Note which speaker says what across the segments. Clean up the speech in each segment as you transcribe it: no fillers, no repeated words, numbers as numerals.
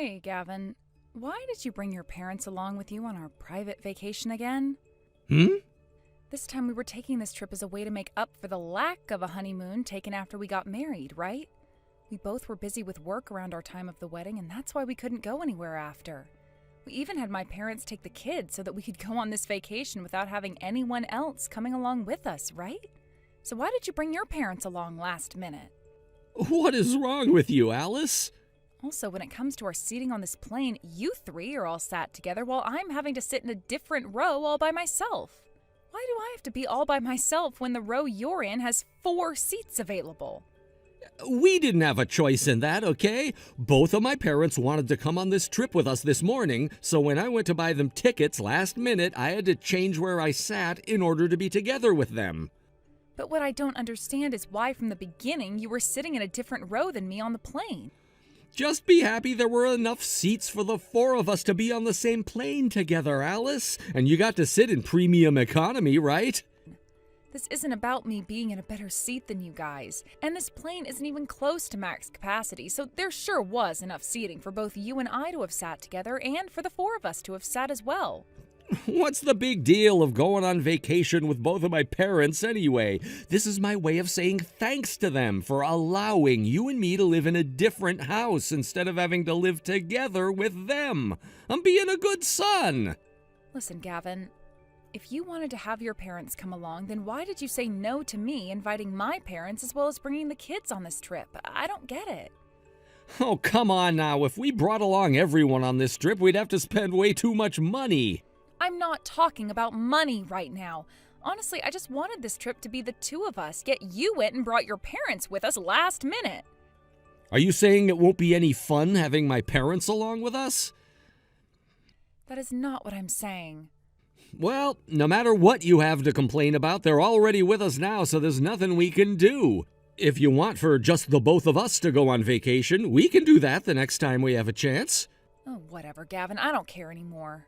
Speaker 1: Hey, Gavin. Why did you bring your parents along with you on our private vacation again? This time we were taking this trip as a way to make up for the lack of a honeymoon taken after we got married, right? We both were busy with work around our time of the wedding, and that's why we couldn't go anywhere after. We even had my parents take the kids so that we could go on this vacation without having anyone else coming along with us, right? So why did you bring your parents along last minute?
Speaker 2: What is wrong with you, Alice?
Speaker 1: Also, when it comes to our seating on this plane, you three are all sat together while I'm having to sit in a different row all by myself. Why do I have to be all by myself when the row you're in has 4 seats available?
Speaker 2: We didn't have a choice in that, okay? Both of my parents wanted to come on this trip with us this morning, so when I went to buy them tickets last minute, I had to change where I sat in order to be together with them.
Speaker 1: But what I don't understand is why from the beginning you were sitting in a different row than me on the plane.
Speaker 2: Just be happy there were enough seats for the 4 of us to be on the same plane together, Alice. And you got to sit in premium economy, right?
Speaker 1: This isn't about me being in a better seat than you guys. And this plane isn't even close to max capacity, so there sure was enough seating for both you and I to have sat together and for the 4 of us to have sat as well.
Speaker 2: What's the big deal of going on vacation with both of my parents anyway? This is my way of saying thanks to them for allowing you and me to live in a different house instead of having to live together with them. I'm being a good son.
Speaker 1: Listen, Gavin, if you wanted to have your parents come along, then why did you say no to me inviting my parents as well as bringing the kids on this trip? I don't get it.
Speaker 2: Oh, come on now. If we brought along everyone on this trip, we'd have to spend way too much money.
Speaker 1: I'm not talking about money right now. Honestly, I just wanted this trip to be the 2 of us, yet you went and brought your parents with us last minute.
Speaker 2: Are you saying it won't be any fun having my parents along with us?
Speaker 1: That is not what I'm saying.
Speaker 2: Well, no matter what you have to complain about, they're already with us now, so there's nothing we can do. If you want for just the both of us to go on vacation, we can do that the next time we have a chance.
Speaker 1: Oh, whatever, Gavin. I don't care anymore.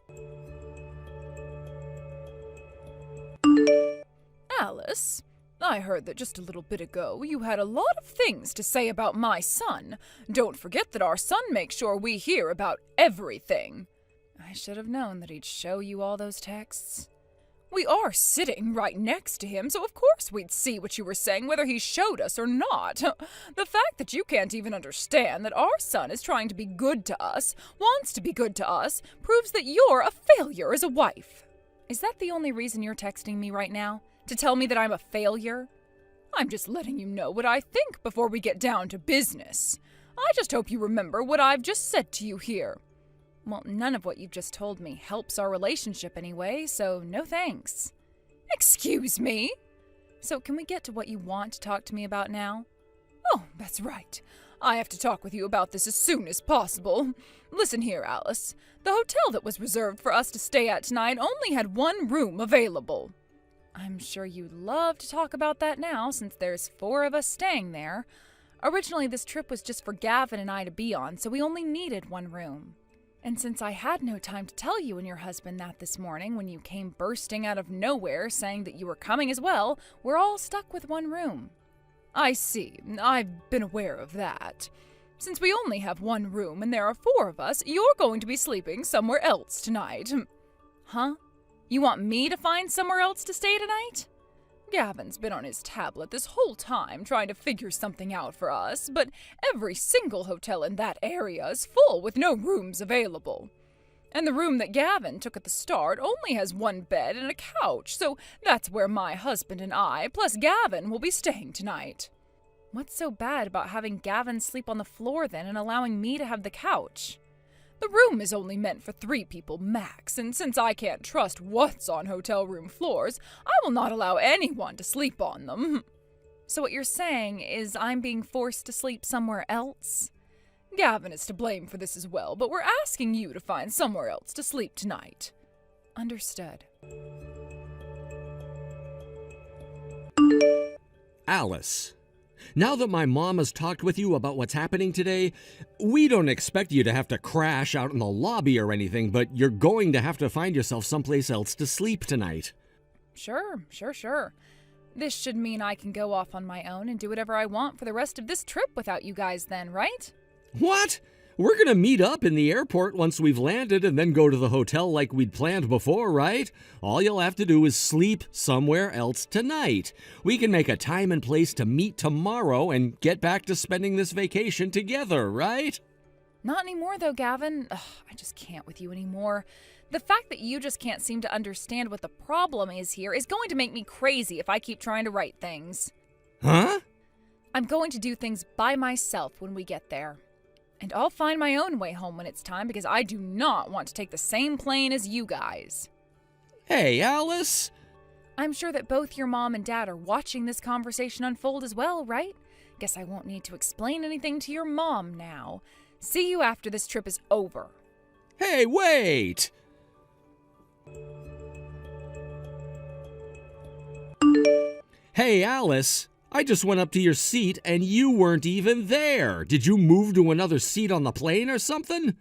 Speaker 1: Alice, I heard that just a little bit ago you had a lot of things to say about my son. Don't forget that our son makes sure we hear about everything. I should have known that he'd show you all those texts. We are sitting right next to him, so of course we'd see what you were saying whether he showed us or not. The fact that you can't even understand that our son is trying to be good to us, wants to be good to us, proves that you're a failure as a wife. Is that the only reason you're texting me right now? To tell me that I'm a failure? I'm just letting you know what I think before we get down to business. I just hope you remember what I've just said to you here. Well, none of what you've just told me helps our relationship anyway, so no thanks. Excuse me? So can we get to what you want to talk to me about now? Oh, that's right. I have to talk with you about this as soon as possible. Listen here, Alice. The hotel that was reserved for us to stay at tonight only had 1 room available. I'm sure you'd love to talk about that now, since there's 4 of us staying there. Originally, this trip was just for Gavin and I to be on, so we only needed 1 room. And since I had no time to tell you and your husband that this morning when you came bursting out of nowhere saying that you were coming as well, we're all stuck with 1 room. I see. I've been aware of that. Since we only have 1 room and there are 4 of us, you're going to be sleeping somewhere else tonight. Huh? You want me to find somewhere else to stay tonight? Gavin's been on his tablet this whole time trying to figure something out for us, but every single hotel in that area is full with no rooms available. And the room that Gavin took at the start only has 1 bed and a couch, so that's where my husband and I, plus Gavin, will be staying tonight. What's so bad about having Gavin sleep on the floor then and allowing me to have the couch? The room is only meant for 3 people max, and since I can't trust what's on hotel room floors, I will not allow anyone to sleep on them. So what you're saying is I'm being forced to sleep somewhere else? Gavin is to blame for this as well, but we're asking you to find somewhere else to sleep tonight. Understood.
Speaker 2: Alice, now that my mom has talked with you about what's happening today, we don't expect you to have to crash out in the lobby or anything, but you're going to have to find yourself someplace else to sleep tonight.
Speaker 1: Sure. This should mean I can go off on my own and do whatever I want for the rest of this trip without you guys then, right?
Speaker 2: What? We're gonna meet up in the airport once we've landed and then go to the hotel like we'd planned before, right? All you'll have to do is sleep somewhere else tonight. We can make a time and place to meet tomorrow and get back to spending this vacation together, right?
Speaker 1: Not anymore, though, Gavin. Ugh, I just can't with you anymore. The fact that you just can't seem to understand what the problem is here is going to make me crazy if I keep trying to write things.
Speaker 2: Huh?
Speaker 1: I'm going to do things by myself when we get there. And I'll find my own way home when it's time because I do not want to take the same plane as you guys.
Speaker 2: Hey, Alice.
Speaker 1: I'm sure that both your mom and dad are watching this conversation unfold as well, right? Guess I won't need to explain anything to your mom now. See you after this trip is over.
Speaker 2: Hey, wait! Hey, Alice. I just went up to your seat and you weren't even there. Did you move to another seat on the plane or something?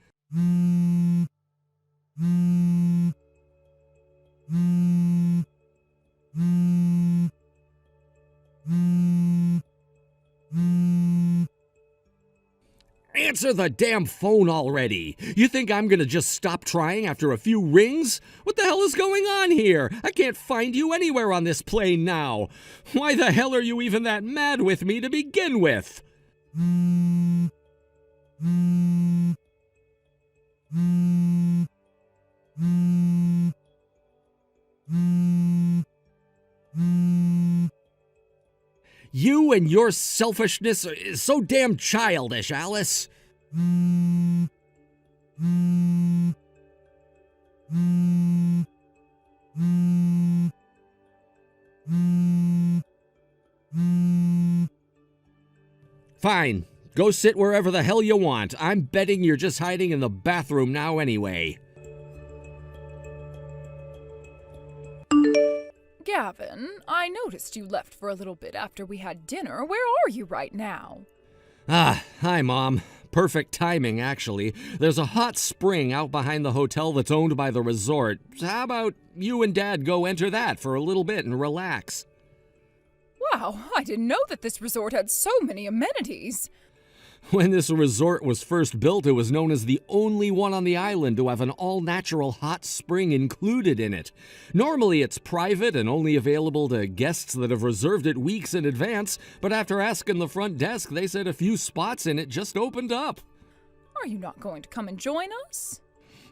Speaker 2: Answer the damn phone already. You think I'm gonna just stop trying after a few rings? What the hell is going on here? I can't find you anywhere on this plane now. Why the hell are you even that mad with me to begin with? You and your selfishness is so damn childish, Alice. Fine. Go sit wherever the hell you want. I'm betting you're just hiding in the bathroom now anyway.
Speaker 1: Gavin, I noticed you left for a little bit after we had dinner. Where are you right now?
Speaker 2: Ah, hi, Mom. Perfect timing, actually. There's a hot spring out behind the hotel that's owned by the resort. How about you and Dad go enter that for a little bit and relax?
Speaker 1: Wow, I didn't know that this resort had so many amenities.
Speaker 2: When this resort was first built, it was known as the only one on the island to have an all-natural hot spring included in it. Normally, it's private and only available to guests that have reserved it weeks in advance, but after asking the front desk, they said a few spots in it just opened up.
Speaker 1: Are you not going to come and join us?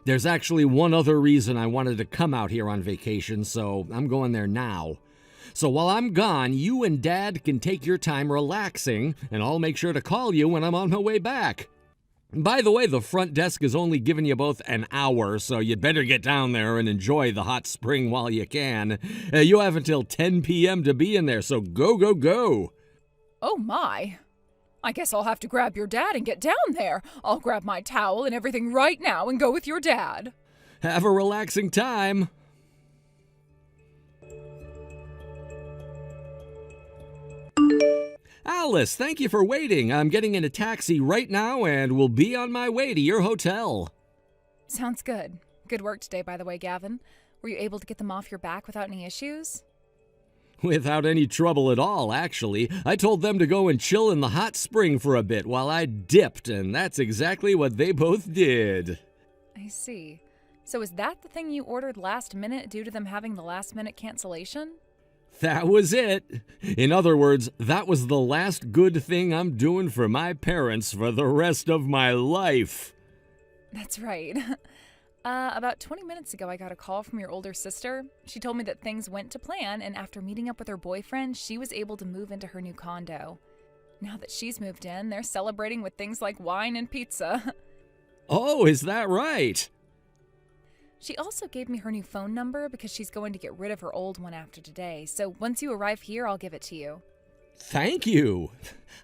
Speaker 2: There's actually one other reason I wanted to come out here on vacation, so I'm going there now. So while I'm gone, you and Dad can take your time relaxing, and I'll make sure to call you when I'm on my way back. By the way, the front desk is only giving you both an hour, so you'd better get down there and enjoy the hot spring while you can. You have until 10 p.m. to be in there, so go, go, go.
Speaker 1: Oh my. I guess I'll have to grab your dad and get down there. I'll grab my towel and everything right now and go with your dad.
Speaker 2: Have a relaxing time. Alice, thank you for waiting. I'm getting in a taxi right now and will be on my way to your hotel.
Speaker 1: Sounds good. Good work today, by the way, Gavin. Were you able to get them off your back without any issues?
Speaker 2: Without any trouble at all, actually. I told them to go and chill in the hot spring for a bit while I dipped, and that's exactly what they both did.
Speaker 1: I see. So is that the thing you ordered last minute due to them having the last minute cancellation?
Speaker 2: That was it. In other words, that was the last good thing I'm doing for my parents for the rest of my life.
Speaker 1: That's right. About 20 minutes ago, I got a call from your older sister. She told me that things went to plan, and after meeting up with her boyfriend, she was able to move into her new condo. Now that she's moved in, they're celebrating with things like wine and pizza.
Speaker 2: Oh, is that right?
Speaker 1: She also gave me her new phone number because she's going to get rid of her old one after today. So once you arrive here, I'll give it to you.
Speaker 2: Thank you.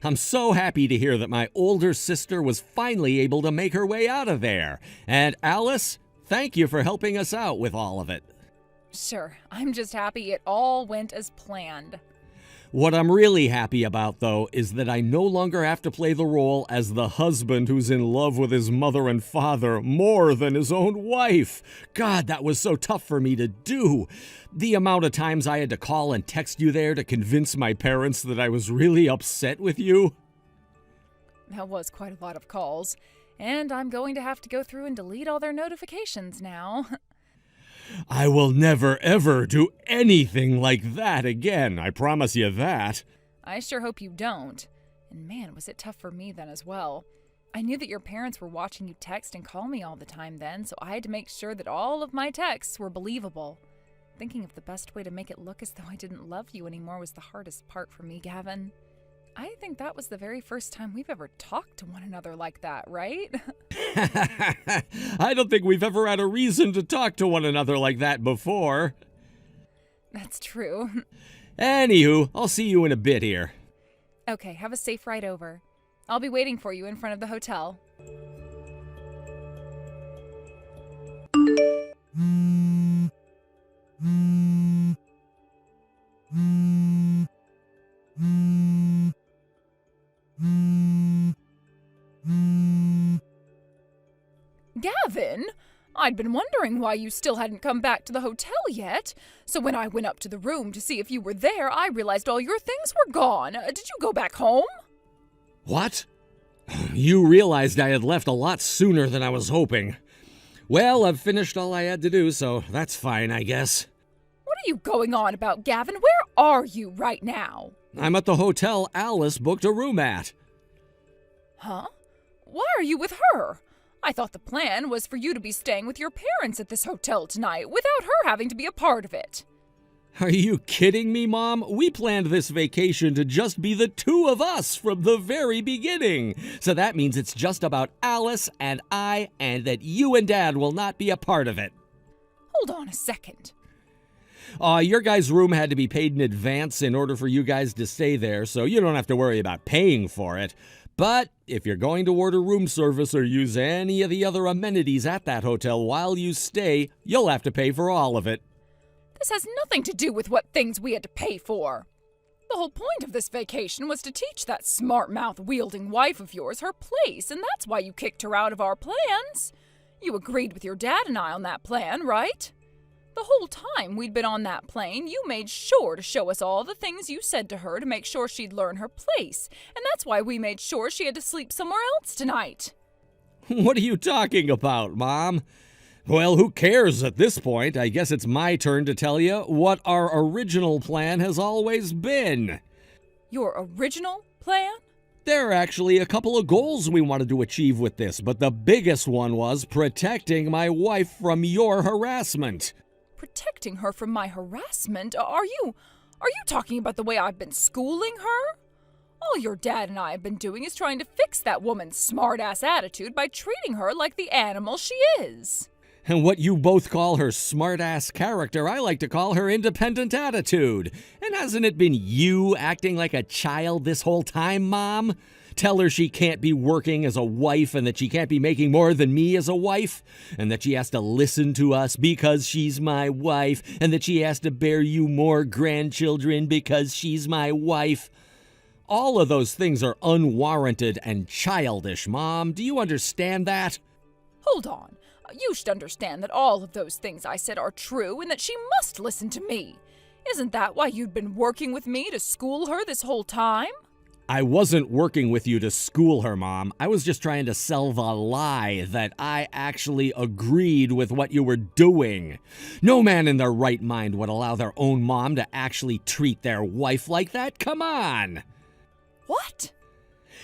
Speaker 2: I'm so happy to hear that my older sister was finally able to make her way out of there. And Alice, thank you for helping us out with all of it.
Speaker 1: Sure, I'm just happy it all went as planned.
Speaker 2: What I'm really happy about, though, is that I no longer have to play the role as the husband who's in love with his mother and father more than his own wife. God, that was so tough for me to do. The amount of times I had to call and text you there to convince my parents that I was really upset with you.
Speaker 1: That was quite a lot of calls. And I'm going to have to go through and delete all their notifications now.
Speaker 2: I will never, ever do anything like that again. I promise you that.
Speaker 1: I sure hope you don't. And man, was it tough for me then as well. I knew that your parents were watching you text and call me all the time then, so I had to make sure that all of my texts were believable. Thinking of the best way to make it look as though I didn't love you anymore was the hardest part for me, Gavin. I think that was the very first time we've ever talked to one another like that, right?
Speaker 2: I don't think we've ever had a reason to talk to one another like that before.
Speaker 1: That's true.
Speaker 2: Anywho, I'll see you in a bit here.
Speaker 1: Okay, have a safe ride over. I'll be waiting for you in front of the hotel. Gavin? I'd been wondering why you still hadn't come back to the hotel yet. So when I went up to the room to see if you were there, I realized all your things were gone. Did you go back home?
Speaker 2: What? You realized I had left a lot sooner than I was hoping. Well, I've finished all I had to do, so that's fine, I guess.
Speaker 1: What are you going on about, Gavin? Where are you right now?
Speaker 2: I'm at the hotel Alice booked a room at.
Speaker 1: Huh? Why are you with her? I thought the plan was for you to be staying with your parents at this hotel tonight without her having to be a part of it.
Speaker 2: Are you kidding me, Mom? We planned this vacation to just be the two of us from the very beginning. So that means it's just about Alice and I, and that you and Dad will not be a part of it.
Speaker 1: Hold on a second.
Speaker 2: Your guys' room had to be paid in advance in order for you guys to stay there, so you don't have to worry about paying for it. But if you're going to order room service or use any of the other amenities at that hotel while you stay, you'll have to pay for all of it.
Speaker 1: This has nothing to do with what things we had to pay for. The whole point of this vacation was to teach that smart-mouth-wielding wife of yours her place, and that's why you kicked her out of our plans. You agreed with your dad and I on that plan, right? The whole time we'd been on that plane, you made sure to show us all the things you said to her to make sure she'd learn her place, and that's why we made sure she had to sleep somewhere else tonight.
Speaker 2: What are you talking about, Mom? Well, who cares at this point? I guess it's my turn to tell you what our original plan has always been.
Speaker 1: Your original plan?
Speaker 2: There are actually a couple of goals we wanted to achieve with this, but the biggest one was protecting my wife from your harassment.
Speaker 1: Protecting her from my harassment? Are you talking about the way I've been schooling her? All your dad and I have been doing is trying to fix that woman's smart-ass attitude by treating her like the animal she is.
Speaker 2: And what you both call her smart-ass character, I like to call her independent attitude. And hasn't it been you acting like a child this whole time, Mom? Tell her she can't be working as a wife and that she can't be making more than me as a wife, and that she has to listen to us because she's my wife, and that she has to bear you more grandchildren because she's my wife. All of those things are unwarranted and childish, Mom. Do you understand that?
Speaker 1: Hold on. You should understand that all of those things I said are true and that she must listen to me. Isn't that why you'd been working with me to school her this whole time?
Speaker 2: I wasn't working with you to school her, Mom. I was just trying to sell the lie that I actually agreed with what you were doing. No man in their right mind would allow their own mom to actually treat their wife like that. Come on.
Speaker 1: What?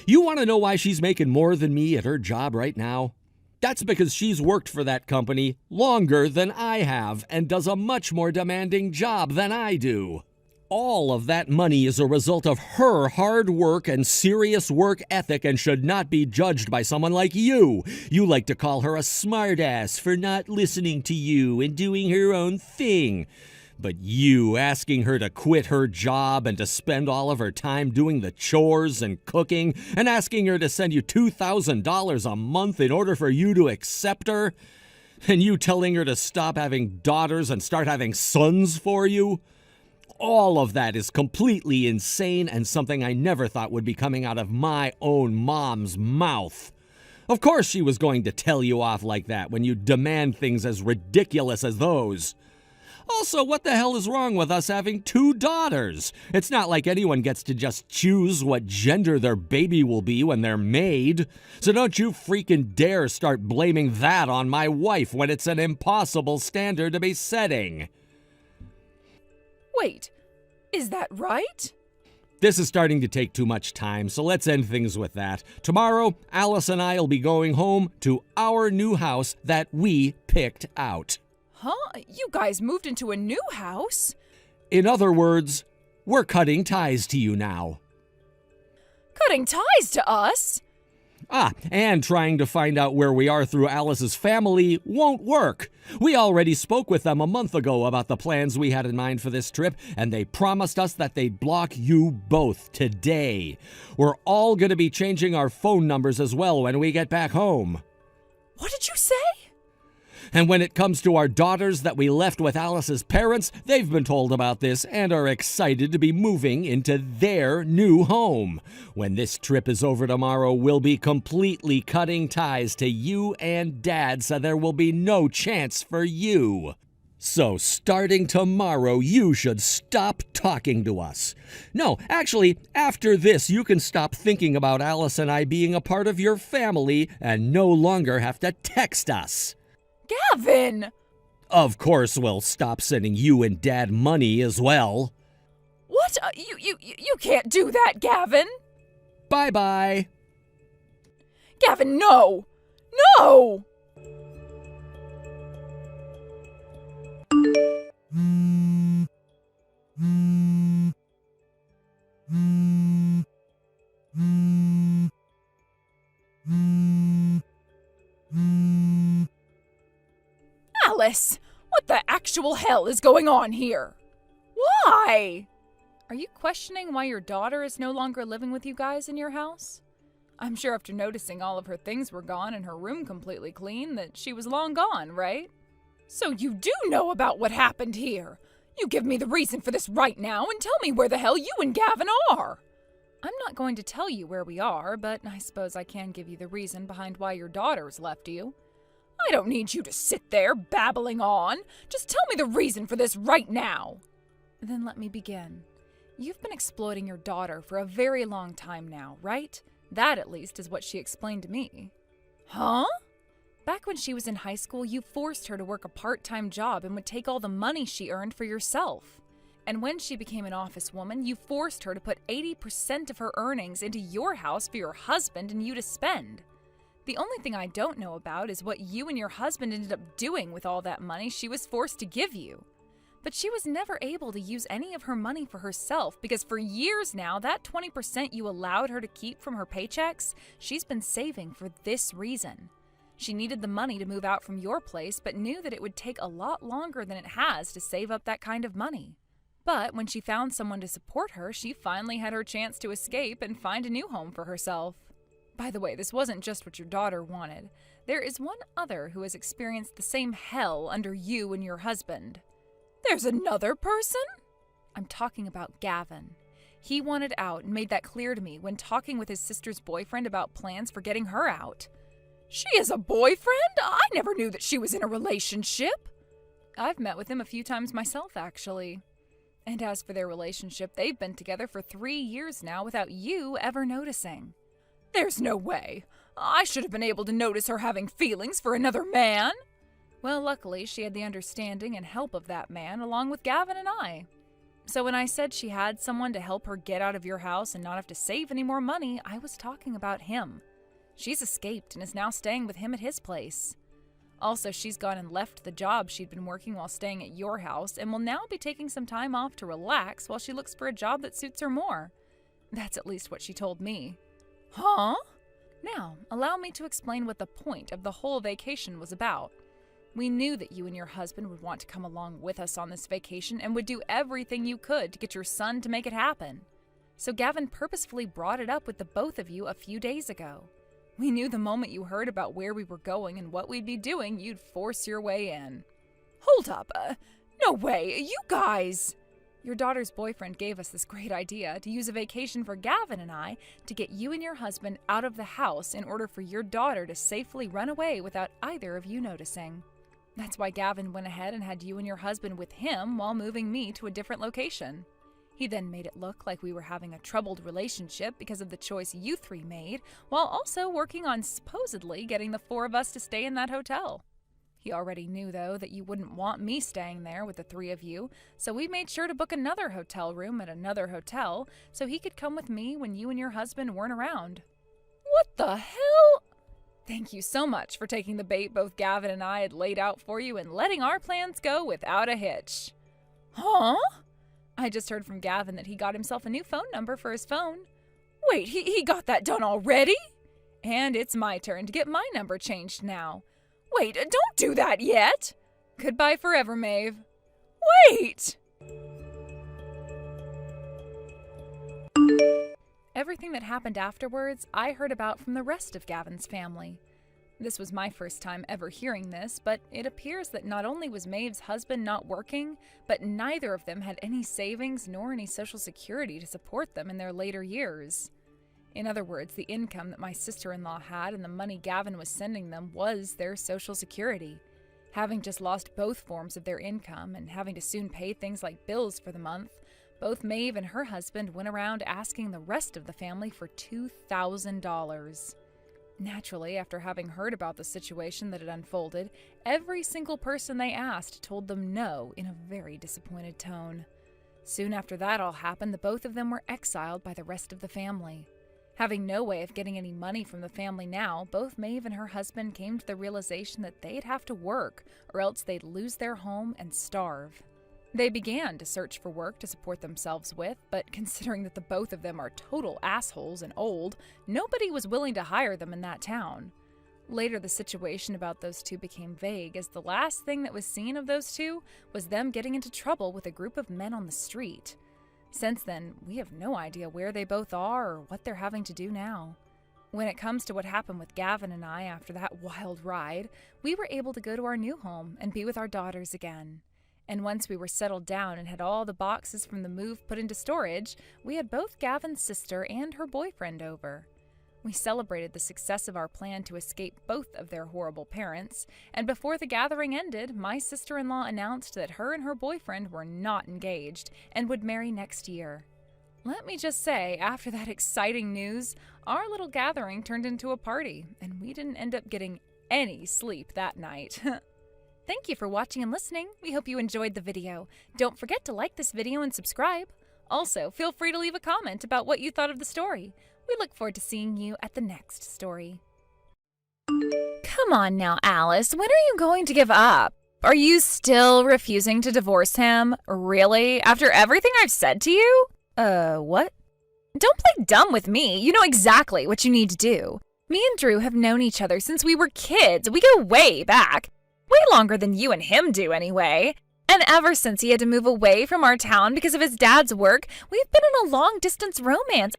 Speaker 2: You want to know why she's making more than me at her job right now? That's because she's worked for that company longer than I have and does a much more demanding job than I do. All of that money is a result of her hard work and serious work ethic and should not be judged by someone like you. You like to call her a smartass for not listening to you and doing her own thing. But you asking her to quit her job and to spend all of her time doing the chores and cooking and asking her to send you $2,000 a month in order for you to accept her, and you telling her to stop having daughters and start having sons for you, all of that is completely insane and something I never thought would be coming out of my own mom's mouth. Of course she was going to tell you off like that when you demand things as ridiculous as those. Also, what the hell is wrong with us having 2 daughters? It's not like anyone gets to just choose what gender their baby will be when they're made. So don't you freaking dare start blaming that on my wife when it's an impossible standard to be setting.
Speaker 1: Wait, is that right?
Speaker 2: This is starting to take too much time, so let's end things with that. Tomorrow, Alice and I will be going home to our new house that we picked out.
Speaker 1: Huh? You guys moved into a new house?
Speaker 2: In other words, we're cutting ties to you now.
Speaker 1: Cutting ties to us?
Speaker 2: And trying to find out where we are through Alice's family won't work. We already spoke with them a month ago about the plans we had in mind for this trip, and they promised us that they'd block you both today. We're all going to be changing our phone numbers as well when we get back home.
Speaker 1: What did you say?
Speaker 2: And when it comes to our daughters that we left with Alice's parents, they've been told about this and are excited to be moving into their new home. When this trip is over tomorrow, we'll be completely cutting ties to you and Dad, so there will be no chance for you. So starting tomorrow, you should stop talking to us. No, actually, after this, you can stop thinking about Alice and I being a part of your family and no longer have to text us.
Speaker 1: Gavin!
Speaker 2: Of course, we'll stop sending you and Dad money as well.
Speaker 1: What? You can't do that, Gavin!
Speaker 2: Bye-bye.
Speaker 1: Gavin, no! No! Alice, what the actual hell is going on here? Why? Are you questioning why your daughter is no longer living with you guys in your house? I'm sure after noticing all of her things were gone and her room completely clean that she was long gone, right? So you do know about what happened here. You give me the reason for this right now and tell me where the hell you and Gavin are. I'm not going to tell you where we are, but I suppose I can give you the reason behind why your daughter's left you. I don't need you to sit there babbling on. Just tell me the reason for this right now. Then let me begin. You've been exploiting your daughter for a very long time now, right? That, at least, is what she explained to me. Huh? Back when she was in high school, you forced her to work a part-time job and would take all the money she earned for yourself. And when she became an office woman, you forced her to put 80% of her earnings into your house for your husband and you to spend. The only thing I don't know about is what you and your husband ended up doing with all that money she was forced to give you. But she was never able to use any of her money for herself because for years now, that 20% you allowed her to keep from her paychecks, she's been saving for this reason. She needed the money to move out from your place, but knew that it would take a lot longer than it has to save up that kind of money. But when she found someone to support her, she finally had her chance to escape and find a new home for herself. By the way, this wasn't just what your daughter wanted. There is one other who has experienced the same hell under you and your husband. There's another person? I'm talking about Gavin. He wanted out and made that clear to me when talking with his sister's boyfriend about plans for getting her out. She has a boyfriend? I never knew that she was in a relationship. I've met with him a few times myself, actually. And as for their relationship, they've been together for 3 years now without you ever noticing. There's no way. I should have been able to notice her having feelings for another man. Well, luckily, she had the understanding and help of that man, along with Gavin and I. So when I said she had someone to help her get out of your house and not have to save any more money, I was talking about him. She's escaped and is now staying with him at his place. Also, she's gone and left the job she'd been working while staying at your house and will now be taking some time off to relax while she looks for a job that suits her more. That's at least what she told me. Huh? Now, allow me to explain what the point of the whole vacation was about. We knew that you and your husband would want to come along with us on this vacation and would do everything you could to get your son to make it happen. So Gavin purposefully brought it up with the both of you a few days ago. We knew the moment you heard about where we were going and what we'd be doing, you'd force your way in. Hold up. No way. You guys... Your daughter's boyfriend gave us this great idea to use a vacation for Gavin and I to get you and your husband out of the house in order for your daughter to safely run away without either of you noticing. That's why Gavin went ahead and had you and your husband with him while moving me to a different location. He then made it look like we were having a troubled relationship because of the choice you three made, while also working on supposedly getting the four of us to stay in that hotel. He already knew, though, that you wouldn't want me staying there with the three of you, so we made sure to book another hotel room at another hotel so he could come with me when you and your husband weren't around. What the hell? Thank you so much for taking the bait both Gavin and I had laid out for you and letting our plans go without a hitch. Huh? I just heard from Gavin that he got himself a new phone number for his phone. Wait, he got that done already? And it's my turn to get my number changed now. Wait, don't do that yet! Goodbye forever, Maeve. Wait! Everything that happened afterwards, I heard about from the rest of Gavin's family. This was my first time ever hearing this, but it appears that not only was Maeve's husband not working, but neither of them had any savings nor any social security to support them in their later years. In other words, the income that my sister-in-law had and the money Gavin was sending them was their social security. Having just lost both forms of their income and having to soon pay things like bills for the month, both Maeve and her husband went around asking the rest of the family for $2,000. Naturally, after having heard about the situation that had unfolded, every single person they asked told them no in a very disappointed tone. Soon after that all happened, the both of them were exiled by the rest of the family. Having no way of getting any money from the family now, both Maeve and her husband came to the realization that they'd have to work, or else they'd lose their home and starve. They began to search for work to support themselves with, but considering that the both of them are total assholes and old, nobody was willing to hire them in that town. Later, the situation about those two became vague, as the last thing that was seen of those two was them getting into trouble with a group of men on the street. Since then, we have no idea where they both are or what they're having to do now. When it comes to what happened with Gavin and I after that wild ride, we were able to go to our new home and be with our daughters again. And once we were settled down and had all the boxes from the move put into storage, we had both Gavin's sister and her boyfriend over. We celebrated the success of our plan to escape both of their horrible parents, and before the gathering ended, my sister-in-law announced that her and her boyfriend were not engaged and would marry next year. Let me just say, after that exciting news, our little gathering turned into a party, and we didn't end up getting any sleep that night. Thank you for watching and listening. We hope you enjoyed the video. Don't forget to like this video and subscribe. Also, feel free to leave a comment about what you thought of the story. We look forward to seeing you at the next story. Come on now, Alice. When are you going to give up? Are you still refusing to divorce him? Really? After everything I've said to you? What? Don't play dumb with me. You know exactly what you need to do. Me and Drew have known each other since we were kids. We go way back. Way longer than you and him do, anyway. And ever since he had to move away from our town because of his dad's work, we've been in a long-distance romance.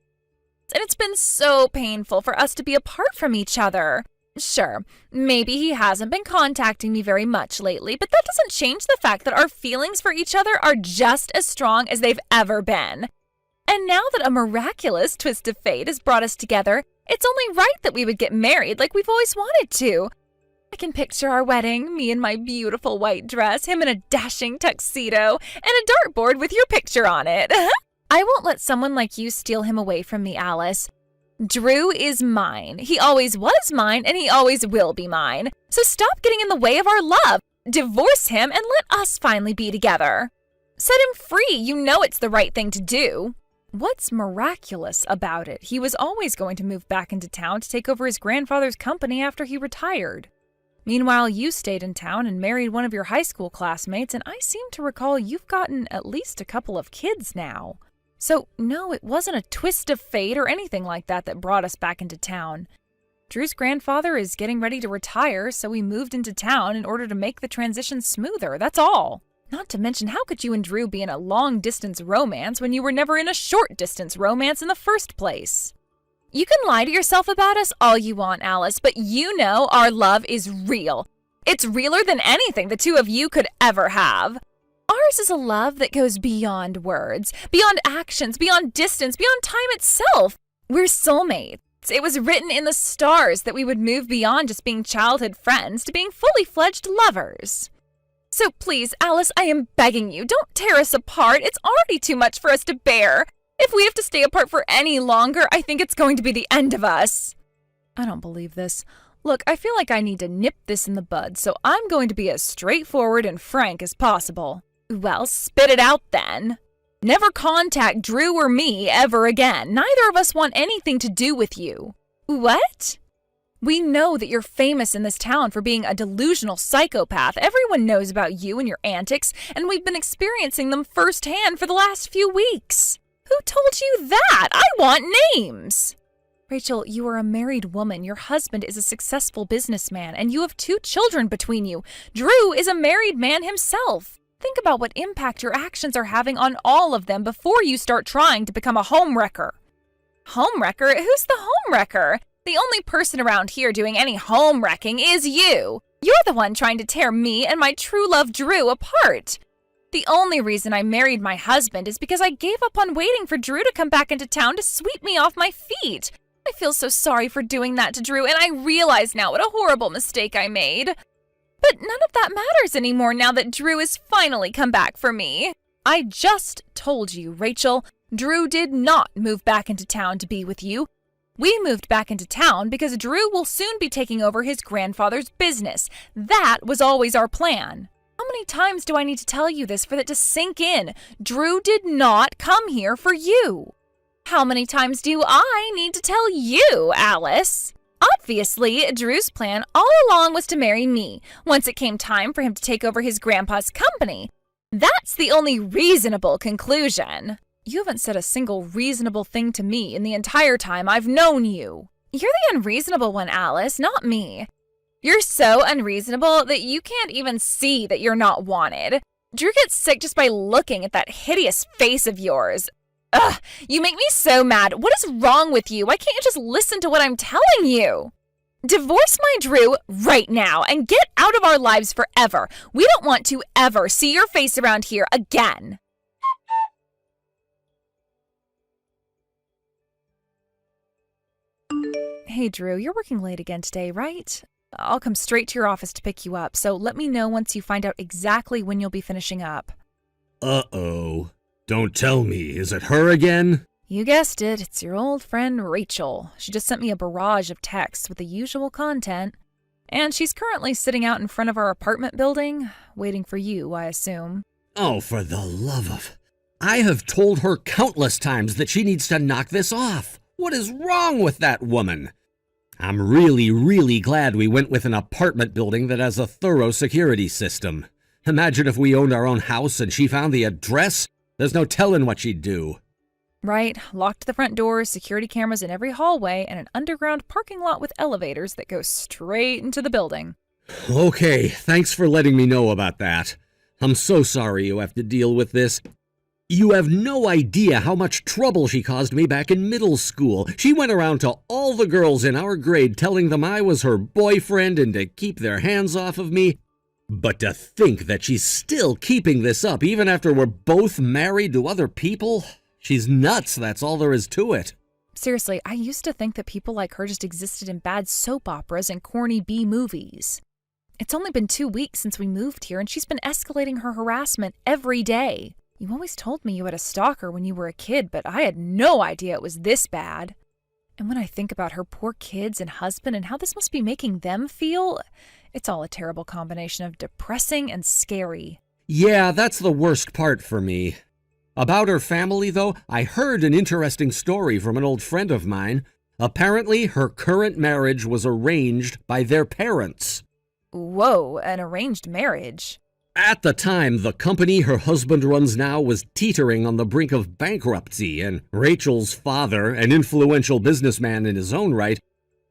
Speaker 1: And it's been so painful for us to be apart from each other. Sure, maybe he hasn't been contacting me very much lately, but that doesn't change the fact that our feelings for each other are just as strong as they've ever been. And now that a miraculous twist of fate has brought us together, it's only right that we would get married like we've always wanted to. I can picture our wedding, me in my beautiful white dress, him in a dashing tuxedo, and a dartboard with your picture on it. I won't let someone like you steal him away from me, Alice. Drew is mine. He always was mine, and he always will be mine. So stop getting in the way of our love. Divorce him and let us finally be together. Set him free. You know it's the right thing to do. What's miraculous about it? He was always going to move back into town to take over his grandfather's company after he retired. Meanwhile, you stayed in town and married one of your high school classmates, and I seem to recall you've gotten at least a couple of kids now. So, no, it wasn't a twist of fate or anything like that brought us back into town. Drew's grandfather is getting ready to retire, so we moved into town in order to make the transition smoother, that's all. Not to mention, how could you and Drew be in a long-distance romance when you were never in a short-distance romance in the first place? You can lie to yourself about us all you want, Alice, but you know our love is real. It's realer than anything the two of you could ever have. Ours is a love that goes beyond words, beyond actions, beyond distance, beyond time itself. We're soulmates. It was written in the stars that we would move beyond just being childhood friends to being fully fledged lovers. So please, Alice, I am begging you, don't tear us apart. It's already too much for us to bear. If we have to stay apart for any longer, I think it's going to be the end of us. I don't believe this. Look, I feel like I need to nip this in the bud, so I'm going to be as straightforward and frank as possible. Well, spit it out then. Never contact Drew or me ever again. Neither of us want anything to do with you. What? We know that you're famous in this town for being a delusional psychopath. Everyone knows about you and your antics, and we've been experiencing them firsthand for the last few weeks. Who told you that? I want names! Rachel, you are a married woman. Your husband is a successful businessman, and you have 2 children between you. Drew is a married man himself. Think about what impact your actions are having on all of them before you start trying to become a homewrecker. Homewrecker? Who's the homewrecker? The only person around here doing any home-wrecking is you. You're the one trying to tear me and my true love Drew apart. The only reason I married my husband is because I gave up on waiting for Drew to come back into town to sweep me off my feet. I feel so sorry for doing that to Drew, and I realize now what a horrible mistake I made. But none of that matters anymore now that Drew has finally come back for me. I just told you, Rachel, Drew did not move back into town to be with you. We moved back into town because Drew will soon be taking over his grandfather's business. That was always our plan. How many times do I need to tell you this for that to sink in? Drew did not come here for you. How many times do I need to tell you, Alice? Obviously, Drew's plan all along was to marry me once it came time for him to take over his grandpa's company. That's the only reasonable conclusion. You haven't said a single reasonable thing to me in the entire time I've known you. You're the unreasonable one, Alice, not me. You're so unreasonable that you can't even see that you're not wanted. Drew gets sick just by looking at that hideous face of yours. Ugh, you make me so mad. What is wrong with you? Why can't you just listen to what I'm telling you? Divorce my Drew right now and get out of our lives forever. We don't want to ever see your face around here again. Hey, Drew, you're working late again today, right? I'll come straight to your office to pick you up, so let me know once you find out exactly when you'll be finishing up.
Speaker 2: Uh-oh. Don't tell me. Is it her again?
Speaker 1: You guessed it. It's your old friend Rachel. She just sent me a barrage of texts with the usual content. And she's currently sitting out in front of our apartment building, waiting for you, I assume.
Speaker 2: Oh, for the love of... I have told her countless times that she needs to knock this off. What is wrong with that woman? I'm really glad we went with an apartment building that has a thorough security system. Imagine if we owned our own house and she found the address. There's no telling what she'd do.
Speaker 1: Right. Locked the front doors, security cameras in every hallway, and an underground parking lot with elevators that go straight into the building.
Speaker 2: Okay, thanks for letting me know about that. I'm so sorry you have to deal with this. You have no idea how much trouble she caused me back in middle school. She went around to all the girls in our grade telling them I was her boyfriend and to keep their hands off of me. But to think that she's still keeping this up even after we're both married to other people? She's nuts, that's all there is to it.
Speaker 1: Seriously, I used to think that people like her just existed in bad soap operas and corny B movies. It's only been 2 weeks since we moved here, and she's been escalating her harassment every day. You always told me you had a stalker when you were a kid, but I had no idea it was this bad. And when I think about her poor kids and husband and how this must be making them feel, it's all a terrible combination of depressing and scary.
Speaker 2: Yeah, that's the worst part for me. About her family, though, I heard an interesting story from an old friend of mine. Apparently, her current marriage was arranged by their parents.
Speaker 1: Whoa, an arranged marriage.
Speaker 2: At the time, the company her husband runs now was teetering on the brink of bankruptcy, and Rachel's father, an influential businessman in his own right,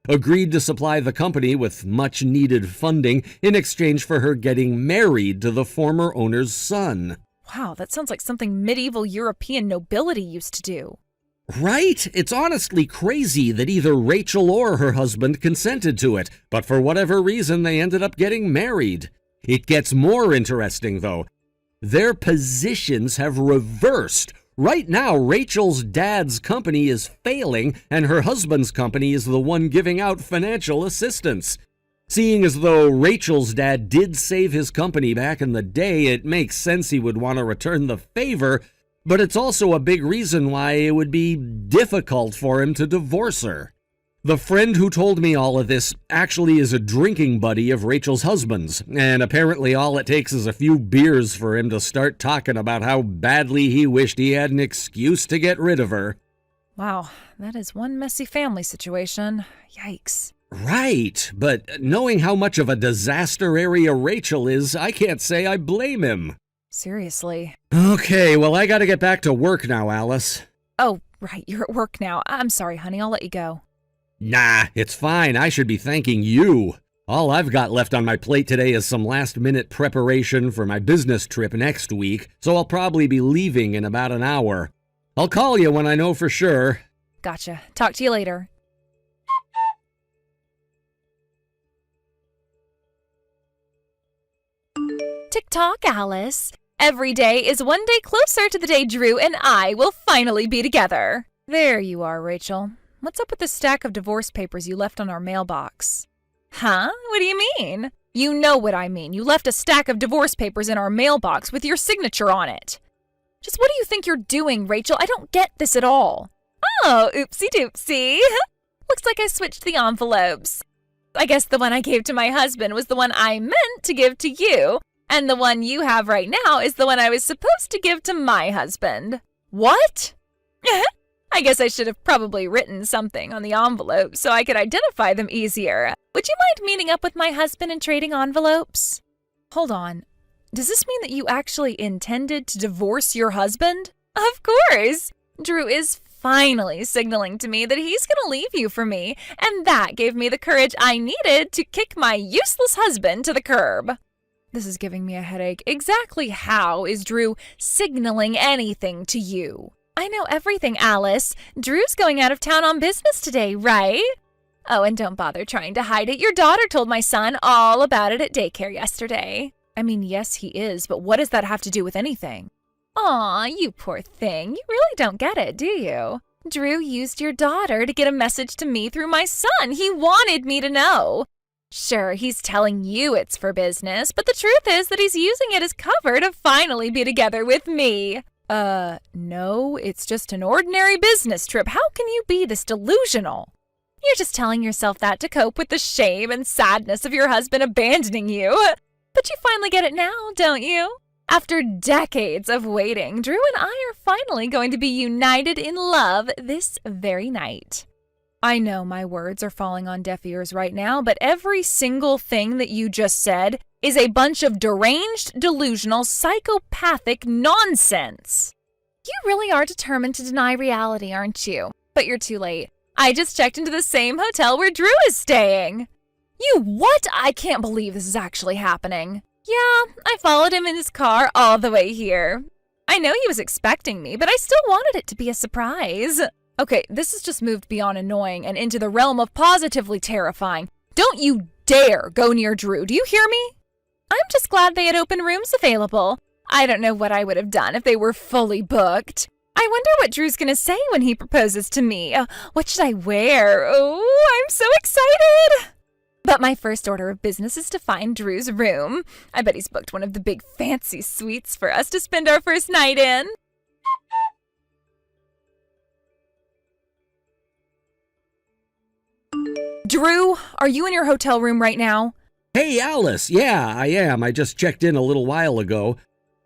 Speaker 2: agreed to supply the company with much-needed funding in exchange for her getting married to the former owner's son.
Speaker 1: Wow, that sounds like something medieval European nobility used to do.
Speaker 2: Right? It's honestly crazy that either Rachel or her husband consented to it, but for whatever reason they ended up getting married. It gets more interesting, though. Their positions have reversed. Right now, Rachel's dad's company is failing, and her husband's company is the one giving out financial assistance. Seeing as though Rachel's dad did save his company back in the day, it makes sense he would want to return the favor, but it's also a big reason why it would be difficult for him to divorce her. The friend who told me all of this actually is a drinking buddy of Rachel's husband's, and apparently all it takes is a few beers for him to start talking about how badly he wished he had an excuse to get rid of her.
Speaker 1: Wow, that is one messy family situation. Yikes.
Speaker 2: Right, but knowing how much of a disaster area Rachel is, I can't say I blame him.
Speaker 1: Seriously.
Speaker 2: Okay, well, I gotta get back to work now, Alice.
Speaker 1: Oh, right, you're at work now. I'm sorry, honey, I'll let you go.
Speaker 2: Nah, it's fine. I should be thanking you. All I've got left on my plate today is some last-minute preparation for my business trip next week, so I'll probably be leaving in about an hour. I'll call you when I know for sure.
Speaker 1: Gotcha. Talk to you later. Tick-tock, Alice. Every day is one day closer to the day Drew and I will finally be together. There you are, Rachel. What's up with the stack of divorce papers you left on our mailbox? Huh? What do you mean? You know what I mean. You left a stack of divorce papers in our mailbox with your signature on it. Just what do you think you're doing, Rachel? I don't get this at all. Oh, oopsie-doopsie. Looks like I switched the envelopes. I guess the one I gave to my husband was the one I meant to give to you, and the one you have right now is the one I was supposed to give to my husband. What? I guess I should have probably written something on the envelope so I could identify them easier. Would you mind meeting up with my husband and trading envelopes? Hold on. Does this mean that you actually intended to divorce your husband? Of course. Drew is finally signaling to me that he's going to leave you for me, and that gave me the courage I needed to kick my useless husband to the curb. This is giving me a headache. Exactly how is Drew signaling anything to you? I know everything, Alice. Drew's going out of town on business today, right? Oh, and don't bother trying to hide it. Your daughter told my son all about it at daycare yesterday. I mean, yes, he is, but what does that have to do with anything? Aw, you poor thing. You really don't get it, do you? Drew used your daughter to get a message to me through my son. He wanted me to know. Sure, he's telling you it's for business, but the truth is that he's using it as cover to finally be together with me. No, it's just an ordinary business trip. How can you be this delusional? You're just telling yourself that to cope with the shame and sadness of your husband abandoning you. But you finally get it now, don't you? After decades of waiting, Drew and I are finally going to be united in love this very night. I know my words are falling on deaf ears right now, but every single thing that you just said is a bunch of deranged, delusional, psychopathic nonsense. You really are determined to deny reality, aren't you? But you're too late. I just checked into the same hotel where Drew is staying. You what? I can't believe this is actually happening. Yeah, I followed him in his car all the way here. I know he was expecting me, but I still wanted it to be a surprise. Okay, this has just moved beyond annoying and into the realm of positively terrifying. Don't you dare go near Drew, do you hear me? I'm just glad they had open rooms available. I don't know what I would have done if they were fully booked. I wonder what Drew's gonna say when he proposes to me. What should I wear? Oh, I'm so excited! But my first order of business is to find Drew's room. I bet he's booked one of the big fancy suites for us to spend our first night in. Drew, are you in your hotel room right now?
Speaker 2: Hey, Alice. Yeah, I am. I just checked in a little while ago.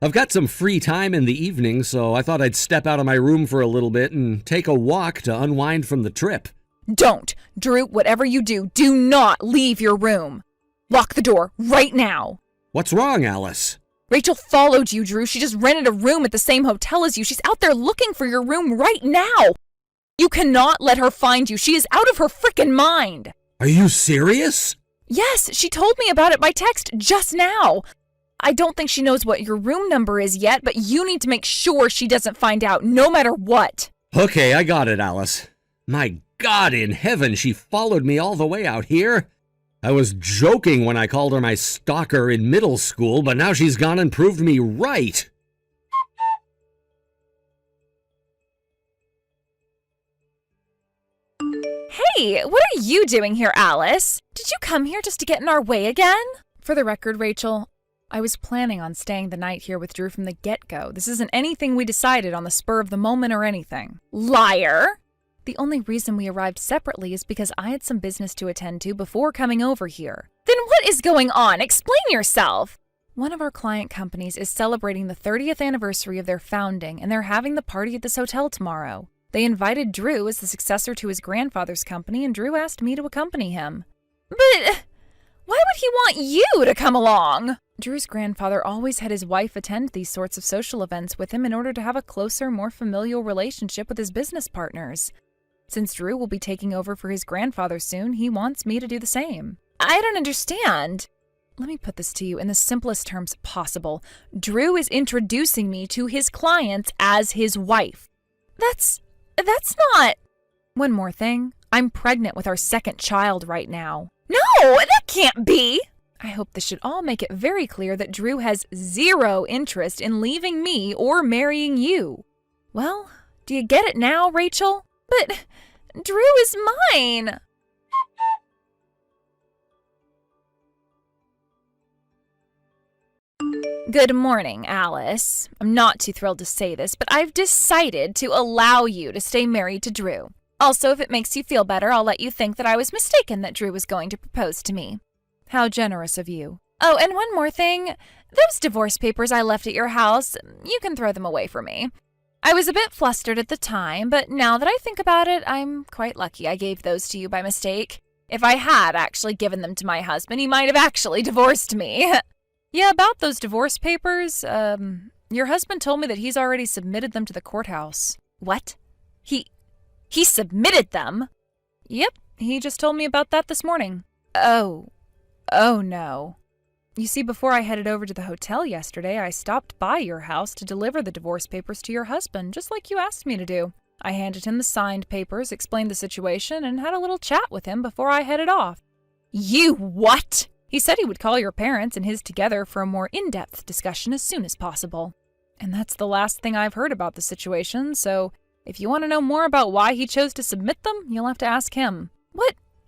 Speaker 2: I've got some free time in the evening, so I thought I'd step out of my room for a little bit and take a walk to unwind from the trip.
Speaker 1: Don't. Drew, whatever you do, do not leave your room. Lock the door right now.
Speaker 2: What's wrong, Alice?
Speaker 1: Rachel followed you, Drew. She just rented a room at the same hotel as you. She's out there looking for your room right now. You cannot let her find you. She is out of her frickin' mind.
Speaker 2: Are you serious?
Speaker 1: Yes, she told me about it by text just now. I don't think she knows what your room number is yet, but you need to make sure she doesn't find out, no matter what.
Speaker 2: Okay, I got it, Alice. My God in heaven, she followed me all the way out here. I was joking when I called her my stalker in middle school, but now she's gone and proved me right.
Speaker 3: Hey, what are you doing here, Alice? Did you come here just to get in our way again?
Speaker 1: For the record, Rachel, I was planning on staying the night here with Drew from the get-go. This isn't anything we decided on the spur of the moment or anything.
Speaker 3: Liar!
Speaker 1: The only reason we arrived separately is because I had some business to attend to before coming over here.
Speaker 3: Then what is going on? Explain yourself.
Speaker 1: One of our client companies is celebrating the 30th anniversary of their founding, and they're having the party at this hotel tomorrow. They invited Drew as the successor to his grandfather's company, and Drew asked me to accompany him.
Speaker 3: But why would he want you to come along?
Speaker 1: Drew's grandfather always had his wife attend these sorts of social events with him in order to have a closer, more familial relationship with his business partners. Since Drew will be taking over for his grandfather soon, he wants me to do the same.
Speaker 3: I don't understand.
Speaker 1: Let me put this to you in the simplest terms possible. Drew is introducing me to his clients as his wife.
Speaker 3: That's not...
Speaker 1: One more thing. I'm pregnant with our second child right now.
Speaker 3: No, that can't be.
Speaker 1: I hope this should all make it very clear that Drew has zero interest in leaving me or marrying you. Well, do you get it now, Rachel?
Speaker 3: But Drew is mine.
Speaker 1: Good morning, Alice. I'm not too thrilled to say this, but I've decided to allow you to stay married to Drew. Also, if it makes you feel better, I'll let you think that I was mistaken that Drew was going to propose to me. How generous of you.
Speaker 3: Oh, and one more thing. Those divorce papers I left at your house, you can throw them away for me. I was a bit flustered at the time, but now that I think about it, I'm quite lucky I gave those to you by mistake. If I had actually given them to my husband, he might have actually divorced me.
Speaker 1: Yeah, about those divorce papers, your husband told me that he's already submitted them to the courthouse.
Speaker 3: What? He submitted them?
Speaker 1: Yep, he just told me about that this morning.
Speaker 3: Oh no.
Speaker 1: You see, before I headed over to the hotel yesterday, I stopped by your house to deliver the divorce papers to your husband, just like you asked me to do. I handed him the signed papers, explained the situation, and had a little chat with him before I headed off.
Speaker 3: You what?
Speaker 1: He said he would call your parents and his together for a more in-depth discussion as soon as possible. And that's the last thing I've heard about the situation, so if you want to know more about why he chose to submit them, you'll have to ask him.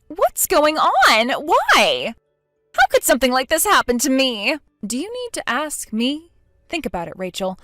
Speaker 3: What's going on? Why? How could something like this happen to me?
Speaker 1: Do you need to ask me? Think about it, Rachel.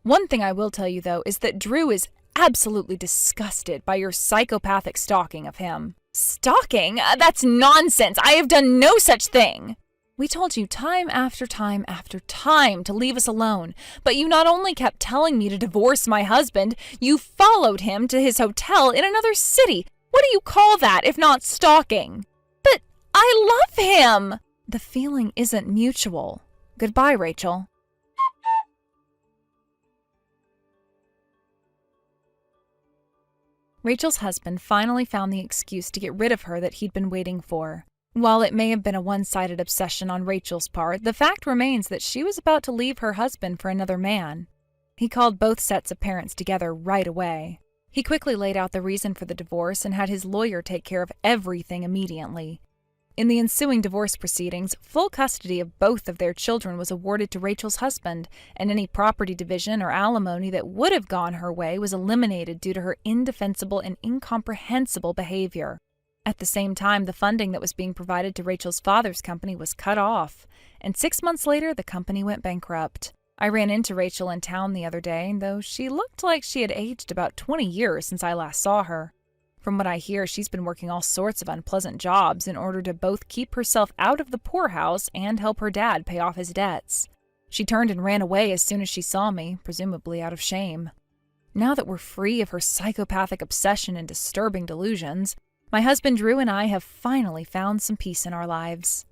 Speaker 1: One thing I will tell you, though, is that Drew is absolutely disgusted by your psychopathic stalking of him.
Speaker 3: Stalking? That's nonsense. I have done no such thing.
Speaker 1: We told you time after time after time to leave us alone, but you not only kept telling me to divorce my husband, you followed him to his hotel in another city. What do you call that if not stalking?
Speaker 3: But I love him.
Speaker 1: The feeling isn't mutual. Goodbye, Rachel. Rachel's husband finally found the excuse to get rid of her that he'd been waiting for. While it may have been a one-sided obsession on Rachel's part, the fact remains that she was about to leave her husband for another man. He called both sets of parents together right away. He quickly laid out the reason for the divorce and had his lawyer take care of everything immediately. In the ensuing divorce proceedings, full custody of both of their children was awarded to Rachel's husband, and any property division or alimony that would have gone her way was eliminated due to her indefensible and incomprehensible behavior. At the same time, the funding that was being provided to Rachel's father's company was cut off, and 6 months later, the company went bankrupt. I ran into Rachel in town the other day, though she looked like she had aged about 20 years since I last saw her. From what I hear, she's been working all sorts of unpleasant jobs in order to both keep herself out of the poorhouse and help her dad pay off his debts. She turned and ran away as soon as she saw me, presumably out of shame. Now that we're free of her psychopathic obsession and disturbing delusions, my husband Drew and I have finally found some peace in our lives.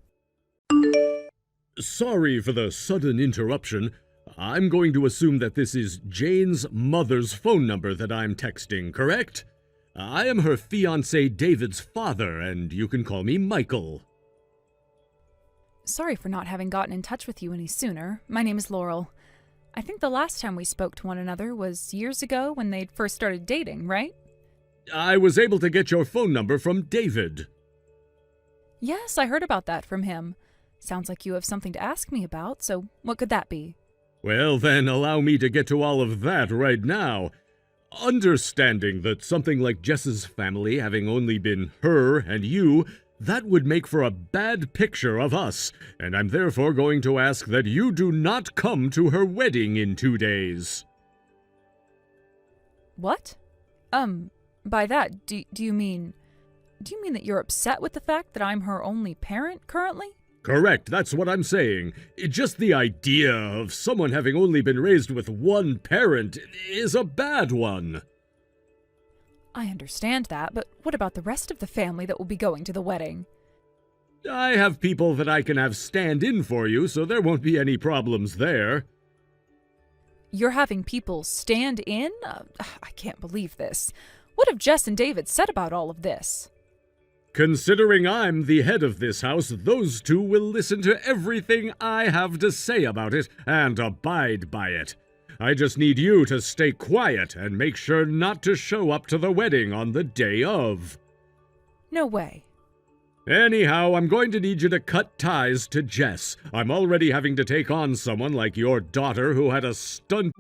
Speaker 2: Sorry for the sudden interruption. I'm going to assume that this is Jane's mother's phone number that I'm texting, correct? I am her fiancé David's father, and you can call me Michael.
Speaker 1: Sorry for not having gotten in touch with you any sooner. My name is Laurel. I think the last time we spoke to one another was years ago when they'd first started dating, right?
Speaker 2: I was able to get your phone number from David.
Speaker 1: Yes, I heard about that from him. Sounds like you have something to ask me about, so what could that be?
Speaker 2: Well, then, allow me to get to all of that right now. Understanding that something like Jess's family having only been her and you, that would make for a bad picture of us, and I'm therefore going to ask that you do not come to her wedding in 2 days.
Speaker 1: What? By that, do you mean that you're upset with the fact that I'm her only parent currently?
Speaker 2: Correct, that's what I'm saying. Just the idea of someone having only been raised with one parent is a bad one.
Speaker 1: I understand that, but what about the rest of the family that will be going to the wedding?
Speaker 2: I have people that I can have stand in for you, so there won't be any problems there.
Speaker 1: You're having people stand in? I can't believe this. What have Jess and David said about all of this?
Speaker 2: Considering I'm the head of this house, those two will listen to everything I have to say about it and abide by it. I just need you to stay quiet and make sure not to show up to the wedding on the day of.
Speaker 1: No way.
Speaker 2: Anyhow, I'm going to need you to cut ties to Jess. I'm already having to take on someone like your daughter who had a stunt.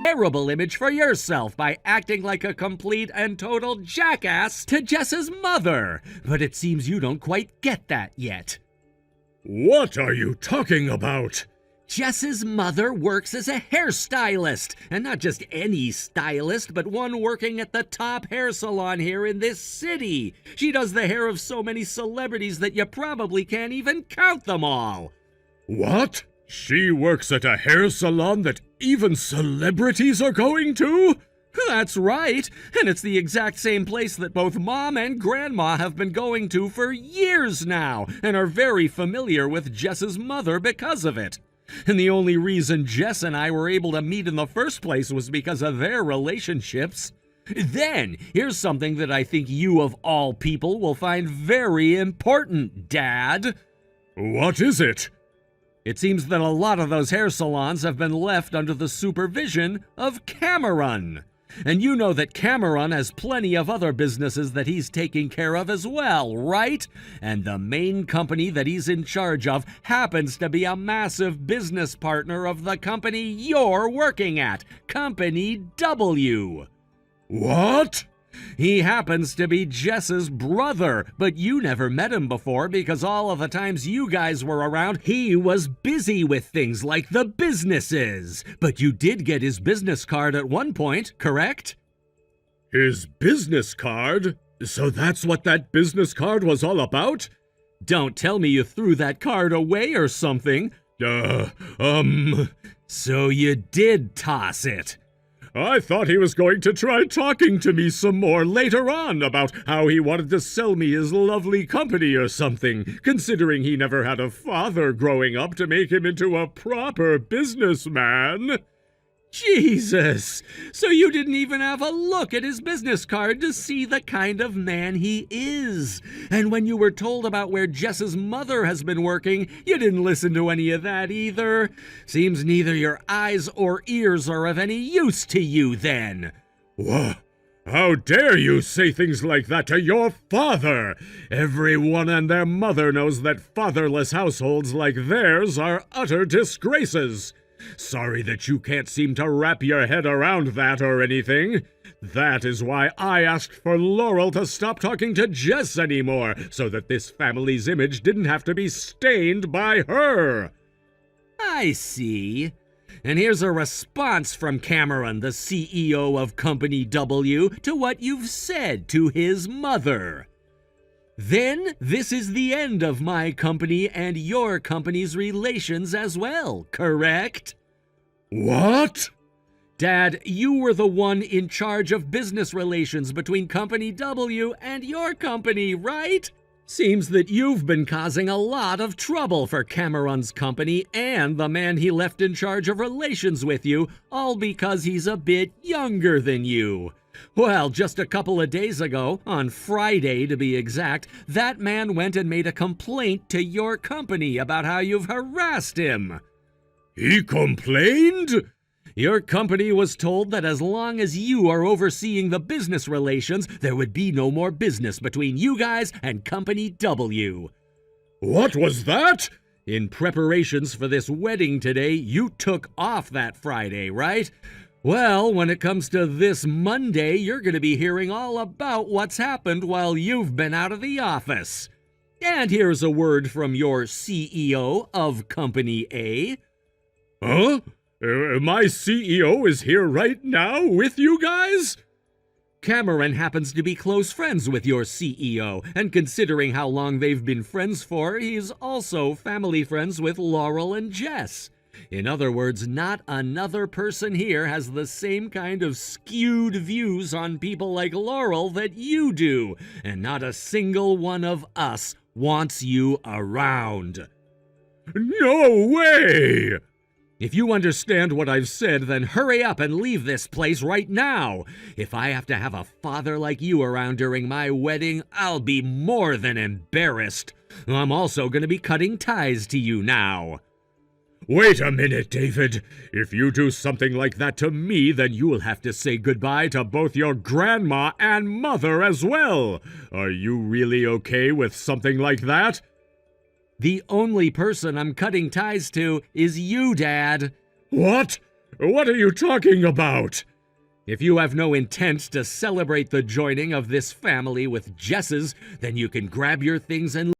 Speaker 2: terrible image for yourself by acting like a complete and total jackass to Jess's mother. But it seems you don't quite get that yet.
Speaker 4: What are you talking about?
Speaker 2: Jess's mother works as a hairstylist, and not just any stylist, but one working at the top hair salon here in this city. She does the hair of so many celebrities that you probably can't even count them all.
Speaker 4: What? She works at a hair salon that even celebrities are going to?
Speaker 2: That's right, and it's the exact same place that both Mom and Grandma have been going to for years now, and are very familiar with Jess's mother because of it. And the only reason Jess and I were able to meet in the first place was because of their relationships. Then, here's something that I think you of all people will find very important, Dad.
Speaker 4: What is it?
Speaker 2: It seems that a lot of those hair salons have been left under the supervision of Cameron. And you know that Cameron has plenty of other businesses that he's taking care of as well, right? And the main company that he's in charge of happens to be a massive business partner of the company you're working at, Company W.
Speaker 4: What?
Speaker 2: He happens to be Jess's brother, but you never met him before because all of the times you guys were around, he was busy with things like the businesses. But you did get his business card at one point, correct?
Speaker 4: His business card? So that's what that business card was all about?
Speaker 2: Don't tell me you threw that card away or something. So you did toss it.
Speaker 4: I thought he was going to try talking to me some more later on about how he wanted to sell me his lovely company or something, considering he never had a father growing up to make him into a proper businessman.
Speaker 2: Jesus! So you didn't even have a look at his business card to see the kind of man he is. And when you were told about where Jess's mother has been working, you didn't listen to any of that either. Seems neither your eyes or ears are of any use to you then.
Speaker 4: Whoa! How dare you say things like that to your father? Everyone and their mother knows that fatherless households like theirs are utter disgraces. Sorry that you can't seem to wrap your head around that or anything. That is why I asked for Laurel to stop talking to Jess anymore, so that this family's image didn't have to be stained by her.
Speaker 2: I see. And here's a response from Cameron, the CEO of Company W, to what you've said to his mother. Then, this is the end of my company and your company's relations as well, correct?
Speaker 4: What?
Speaker 2: Dad, you were the one in charge of business relations between Company W and your company, right? Seems that you've been causing a lot of trouble for Cameron's company and the man he left in charge of relations with you, all because he's a bit younger than you. Well, just a couple of days ago, on Friday to be exact, that man went and made a complaint to your company about how you've harassed him.
Speaker 4: He complained?
Speaker 2: Your company was told that as long as you are overseeing the business relations, there would be no more business between you guys and Company W.
Speaker 4: What was that?
Speaker 2: In preparations for this wedding today, you took off that Friday, right? Well, when it comes to this Monday, you're going to be hearing all about what's happened while you've been out of the office. And here's a word from your CEO of Company A.
Speaker 4: Huh? My CEO is here right now with you guys?
Speaker 2: Cameron happens to be close friends with your CEO, and considering how long they've been friends for, he's also family friends with Laurel and Jess. In other words, not another person here has the same kind of skewed views on people like Laurel that you do, and not a single one of us wants you around.
Speaker 4: No way!
Speaker 2: If you understand what I've said, then hurry up and leave this place right now. If I have to have a father like you around during my wedding, I'll be more than embarrassed. I'm also going to be cutting ties to you now.
Speaker 4: Wait a minute, David. If you do something like that to me, then you'll have to say goodbye to both your grandma and mother as well. Are you really okay with something like that?
Speaker 2: The only person I'm cutting ties to is you, Dad.
Speaker 4: What? What are you talking about?
Speaker 2: If you have no intent to celebrate the joining of this family with Jess's, then you can grab your things and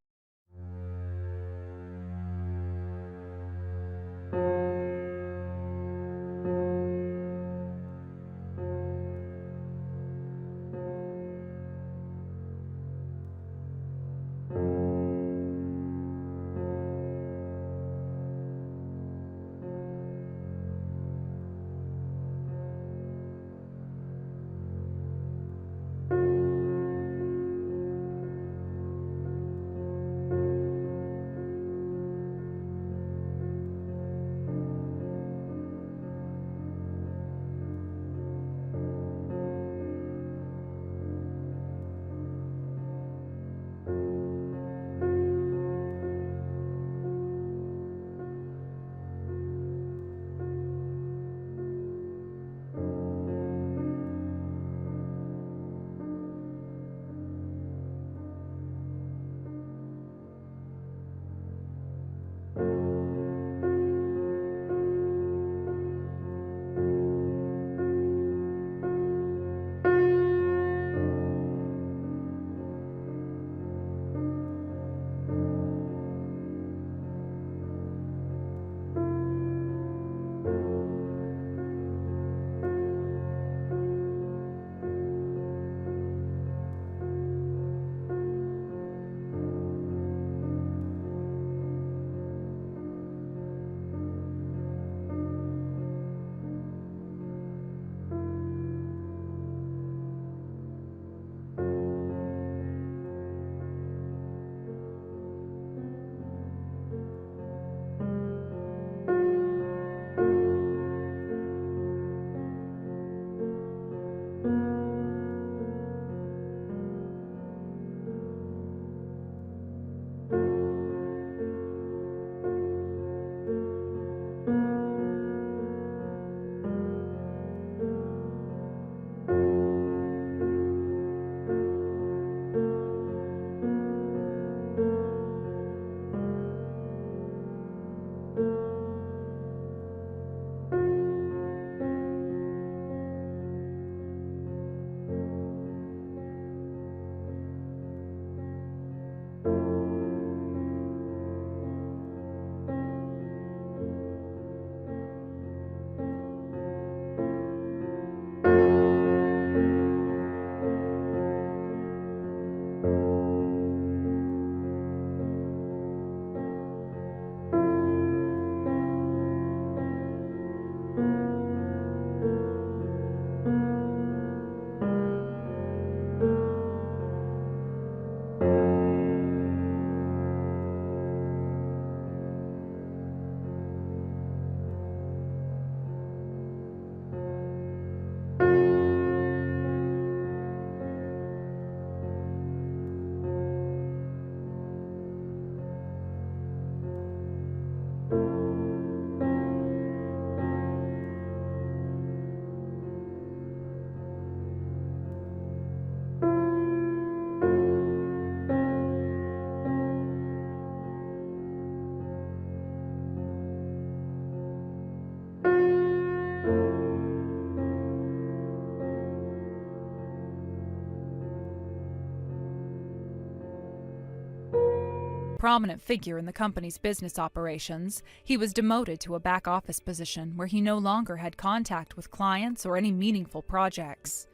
Speaker 1: prominent figure in the company's business operations, he was demoted to a back office position where he no longer had contact with clients or any meaningful projects.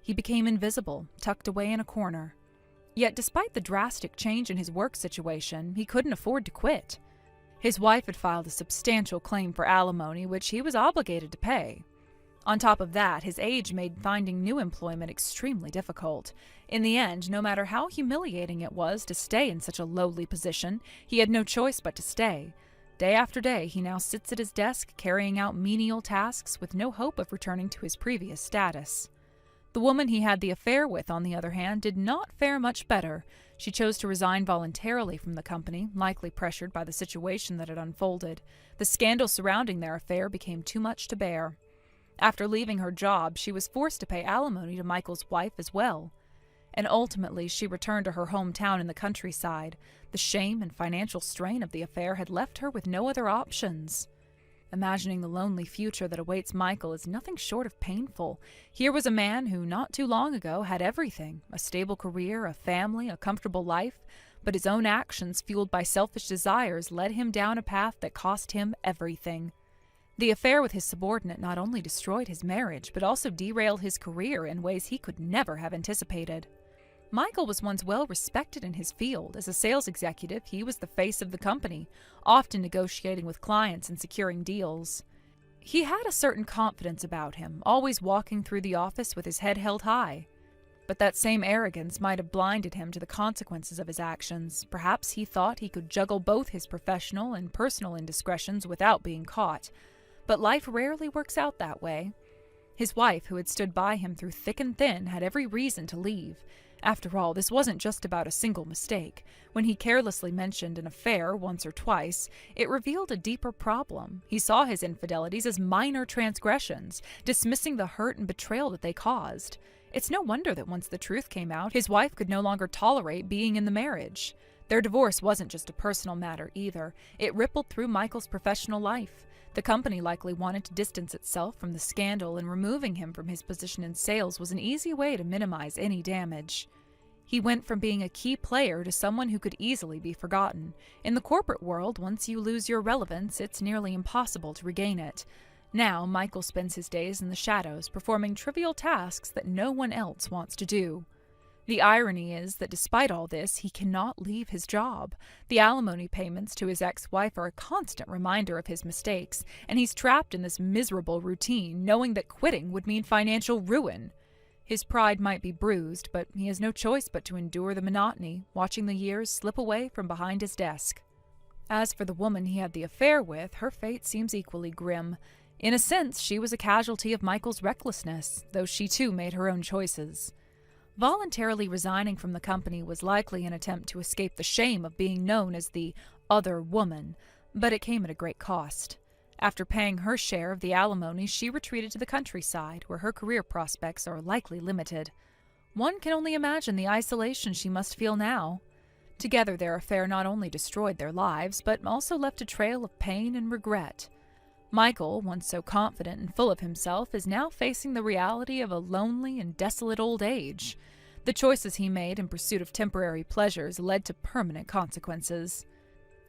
Speaker 1: He became invisible, tucked away in a corner. Yet despite the drastic change in his work situation, he couldn't afford to quit. His wife had filed a substantial claim for alimony, which he was obligated to pay. On top of that, his age made finding new employment extremely difficult. In the end, no matter how humiliating it was to stay in such a lowly position, he had no choice but to stay. Day after day, he now sits at his desk carrying out menial tasks with no hope of returning to his previous status. The woman he had the affair with, on the other hand, did not fare much better. She chose to resign voluntarily from the company, likely pressured by the situation that had unfolded. The scandal surrounding their affair became too much to bear. After leaving her job, she was forced to pay alimony to Michael's wife as well. And ultimately, she returned to her hometown in the countryside. The shame and financial strain of the affair had left her with no other options. Imagining the lonely future that awaits Michael is nothing short of painful. Here was a man who not too long ago had everything: a stable career, a family, a comfortable life, but his own actions, fueled by selfish desires, led him down a path that cost him everything. The affair with his subordinate not only destroyed his marriage, but also derailed his career in ways he could never have anticipated. Michael was once well respected in his field. As a sales executive, he was the face of the company, often negotiating with clients and securing deals. He had a certain confidence about him, always walking through the office with his head held high. But that same arrogance might have blinded him to the consequences of his actions. Perhaps he thought he could juggle both his professional and personal indiscretions without being caught. But life rarely works out that way. His wife, who had stood by him through thick and thin, had every reason to leave. After all, this wasn't just about a single mistake. When he carelessly mentioned an affair once or twice, it revealed a deeper problem. He saw his infidelities as minor transgressions, dismissing the hurt and betrayal that they caused. It's no wonder that once the truth came out, his wife could no longer tolerate being in the marriage. Their divorce wasn't just a personal matter either. It rippled through Michael's professional life. The company likely wanted to distance itself from the scandal, and removing him from his position in sales was an easy way to minimize any damage. He went from being a key player to someone who could easily be forgotten. In the corporate world, once you lose your relevance, it's nearly impossible to regain it. Now, Michael spends his days in the shadows, performing trivial tasks that no one else wants to do. The irony is that despite all this, he cannot leave his job. The alimony payments to his ex-wife are a constant reminder of his mistakes, and he's trapped in this miserable routine, knowing that quitting would mean financial ruin. His pride might be bruised, but he has no choice but to endure the monotony, watching the years slip away from behind his desk. As for the woman he had the affair with, her fate seems equally grim. In a sense, she was a casualty of Michael's recklessness, though she too made her own choices. Voluntarily resigning from the company was likely an attempt to escape the shame of being known as the other woman, but it came at a great cost. After paying her share of the alimony, she retreated to the countryside, where her career prospects are likely limited. One can only imagine the isolation she must feel now. Together, their affair not only destroyed their lives, but also left a trail of pain and regret. Michael, once so confident and full of himself, is now facing the reality of a lonely and desolate old age. The choices he made in pursuit of temporary pleasures led to permanent consequences.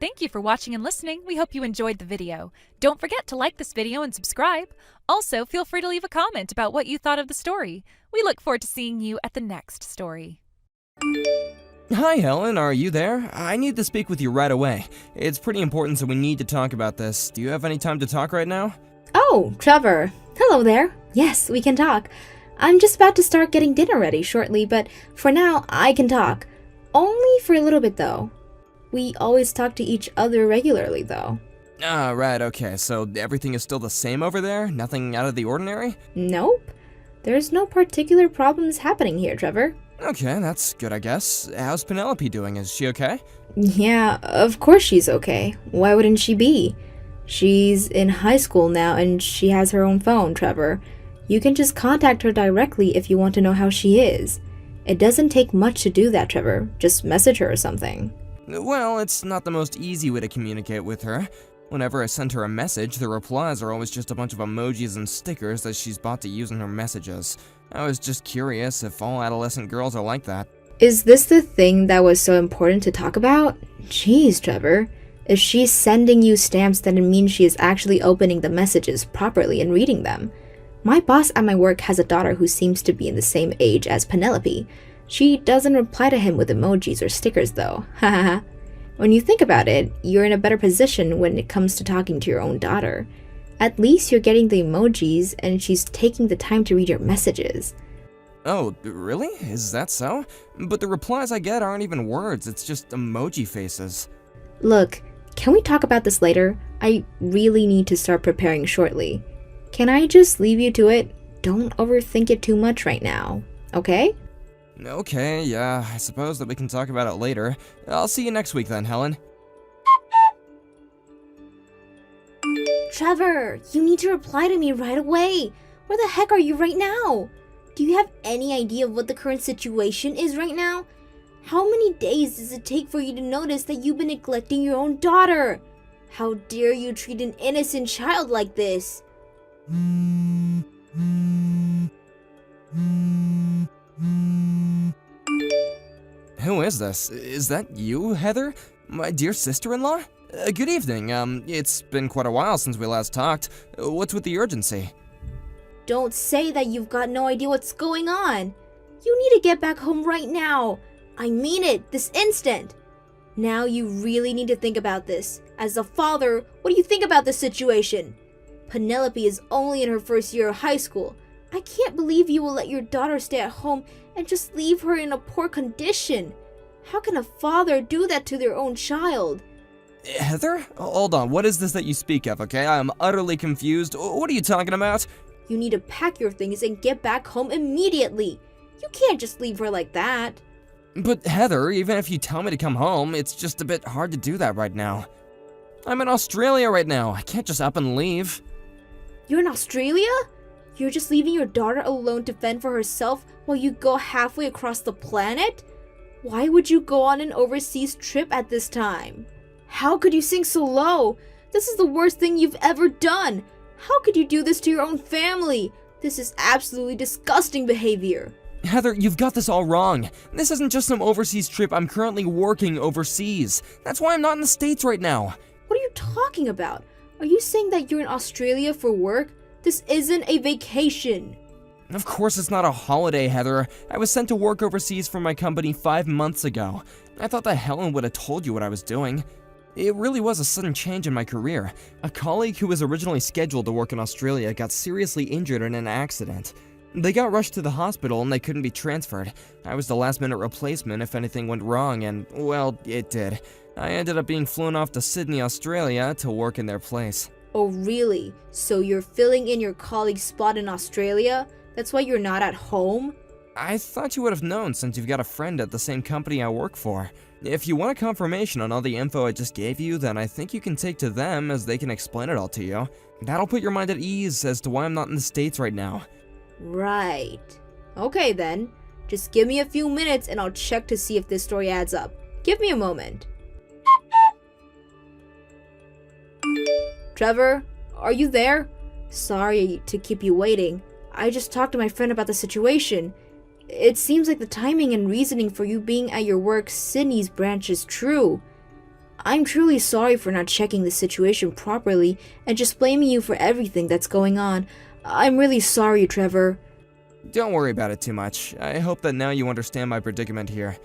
Speaker 1: Thank you for watching and listening. We hope you enjoyed the video. Don't forget to like this video and subscribe. Also, feel free to leave a comment about what you thought of the story. We look forward to seeing you at the next story.
Speaker 5: Hi, Helen, are you there? I need to speak with you right away. It's pretty important, so we need to talk about this. Do you have any time to talk right now?
Speaker 6: Oh, Trevor. Hello there. Yes, we can talk. I'm just about to start getting dinner ready shortly, but for now, I can talk. Only for a little bit, though. We always talk to each other regularly, though.
Speaker 5: Ah, right, okay. So everything is still the same over there? Nothing out of the ordinary?
Speaker 6: Nope. There's no particular problems happening here, Trevor.
Speaker 5: Okay, that's good, I guess. How's Penelope doing? Is she okay?
Speaker 6: Yeah, of course she's okay. Why wouldn't she be? She's in high school now, and she has her own phone, Trevor. You can just contact her directly if you want to know how she is. It doesn't take much to do that, Trevor. Just message her or something.
Speaker 5: Well, it's not the most easy way to communicate with her. Whenever I send her a message, the replies are always just a bunch of emojis and stickers that she's bought to use in her messages. I was just curious if all adolescent girls are like that.
Speaker 6: Is this the thing that was so important to talk about? Jeez, Trevor. If she's sending you stamps, then it means she is actually opening the messages properly and reading them. My boss at my work has a daughter who seems to be in the same age as Penelope. She doesn't reply to him with emojis or stickers, though. Hahaha. When you think about it, you're in a better position when it comes to talking to your own daughter. At least you're getting the emojis, and she's taking the time to read your messages.
Speaker 5: Oh, really? Is that so? But the replies I get aren't even words, it's just emoji faces.
Speaker 6: Look, can we talk about this later? I really need to start preparing shortly. Can I just leave you to it? Don't overthink it too much right now, okay?
Speaker 5: Okay, yeah, I suppose that we can talk about it later. I'll see you next week then, Helen.
Speaker 6: Trevor, you need to reply to me right away. Where the heck are you right now? Do you have any idea of what the current situation is right now? How many days does it take for you to notice that you've been neglecting your own daughter? How dare you treat an innocent child like this?
Speaker 5: Who is this? Is that you, Heather? My dear sister-in-law? Good evening. It's been quite a while since we last talked. What's with the urgency?
Speaker 6: Don't say that you've got no idea what's going on. You need to get back home right now. I mean it, this instant. Now you really need to think about this. As a father, what do you think about this situation? Penelope is only in her first year of high school. I can't believe you will let your daughter stay at home and just leave her in a poor condition. How can a father do that to their own child?
Speaker 5: Heather? Hold on, what is this that you speak of, okay? I am utterly confused. What are you talking about?
Speaker 6: You need to pack your things and get back home immediately. You can't just leave her like that.
Speaker 5: But Heather, even if you tell me to come home, it's just a bit hard to do that right now. I'm in Australia right now. I can't just up and leave.
Speaker 6: You're in Australia? You're just leaving your daughter alone to fend for herself while you go halfway across the planet? Why would you go on an overseas trip at this time? How could you sink so low? This is the worst thing you've ever done. How could you do this to your own family? This is absolutely disgusting behavior.
Speaker 5: Heather, you've got this all wrong. This isn't just some overseas trip. I'm currently working overseas. That's why I'm not in the States right now.
Speaker 6: What are you talking about? Are you saying that you're in Australia for work? This isn't a vacation.
Speaker 5: Of course it's not a holiday, Heather. I was sent to work overseas for my company 5 months ago. I thought that Helen would have told you what I was doing. It really was a sudden change in my career. A colleague who was originally scheduled to work in Australia got seriously injured in an accident. They got rushed to the hospital and they couldn't be transferred. I was the last-minute replacement if anything went wrong, and, well, it did. I ended up being flown off to Sydney, Australia to work in their place.
Speaker 6: Oh, really? So you're filling in your colleague's spot in Australia? That's why you're not at home?
Speaker 5: I thought you would have known since you've got a friend at the same company I work for. If you want a confirmation on all the info I just gave you, then I think you can take to them as they can explain it all to you. That'll put your mind at ease as to why I'm not in the States right now.
Speaker 6: Right. Okay then. Just give me a few minutes and I'll check to see if this story adds up. Give me a moment. Trevor, are you there? Sorry to keep you waiting. I just talked to my friend about the situation. It seems like the timing and reasoning for you being at your work Sydney's branch is true. I'm truly sorry for not checking the situation properly and just blaming you for everything that's going on. I'm really sorry, Trevor.
Speaker 5: Don't worry about it too much. I hope that now you understand my predicament here.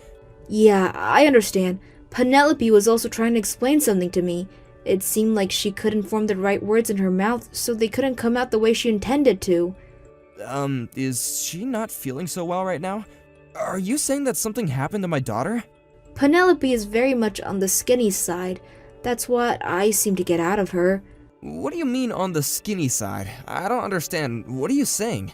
Speaker 6: Yeah, I understand. Penelope was also trying to explain something to me. It seemed like she couldn't form the right words in her mouth, so they couldn't come out the way she intended to.
Speaker 5: Is she not feeling so well right now? Are you saying that something happened to my daughter?
Speaker 6: Penelope is very much on the skinny side. That's what I seem to get out of her.
Speaker 5: What do you mean on the skinny side? I don't understand. What are you saying?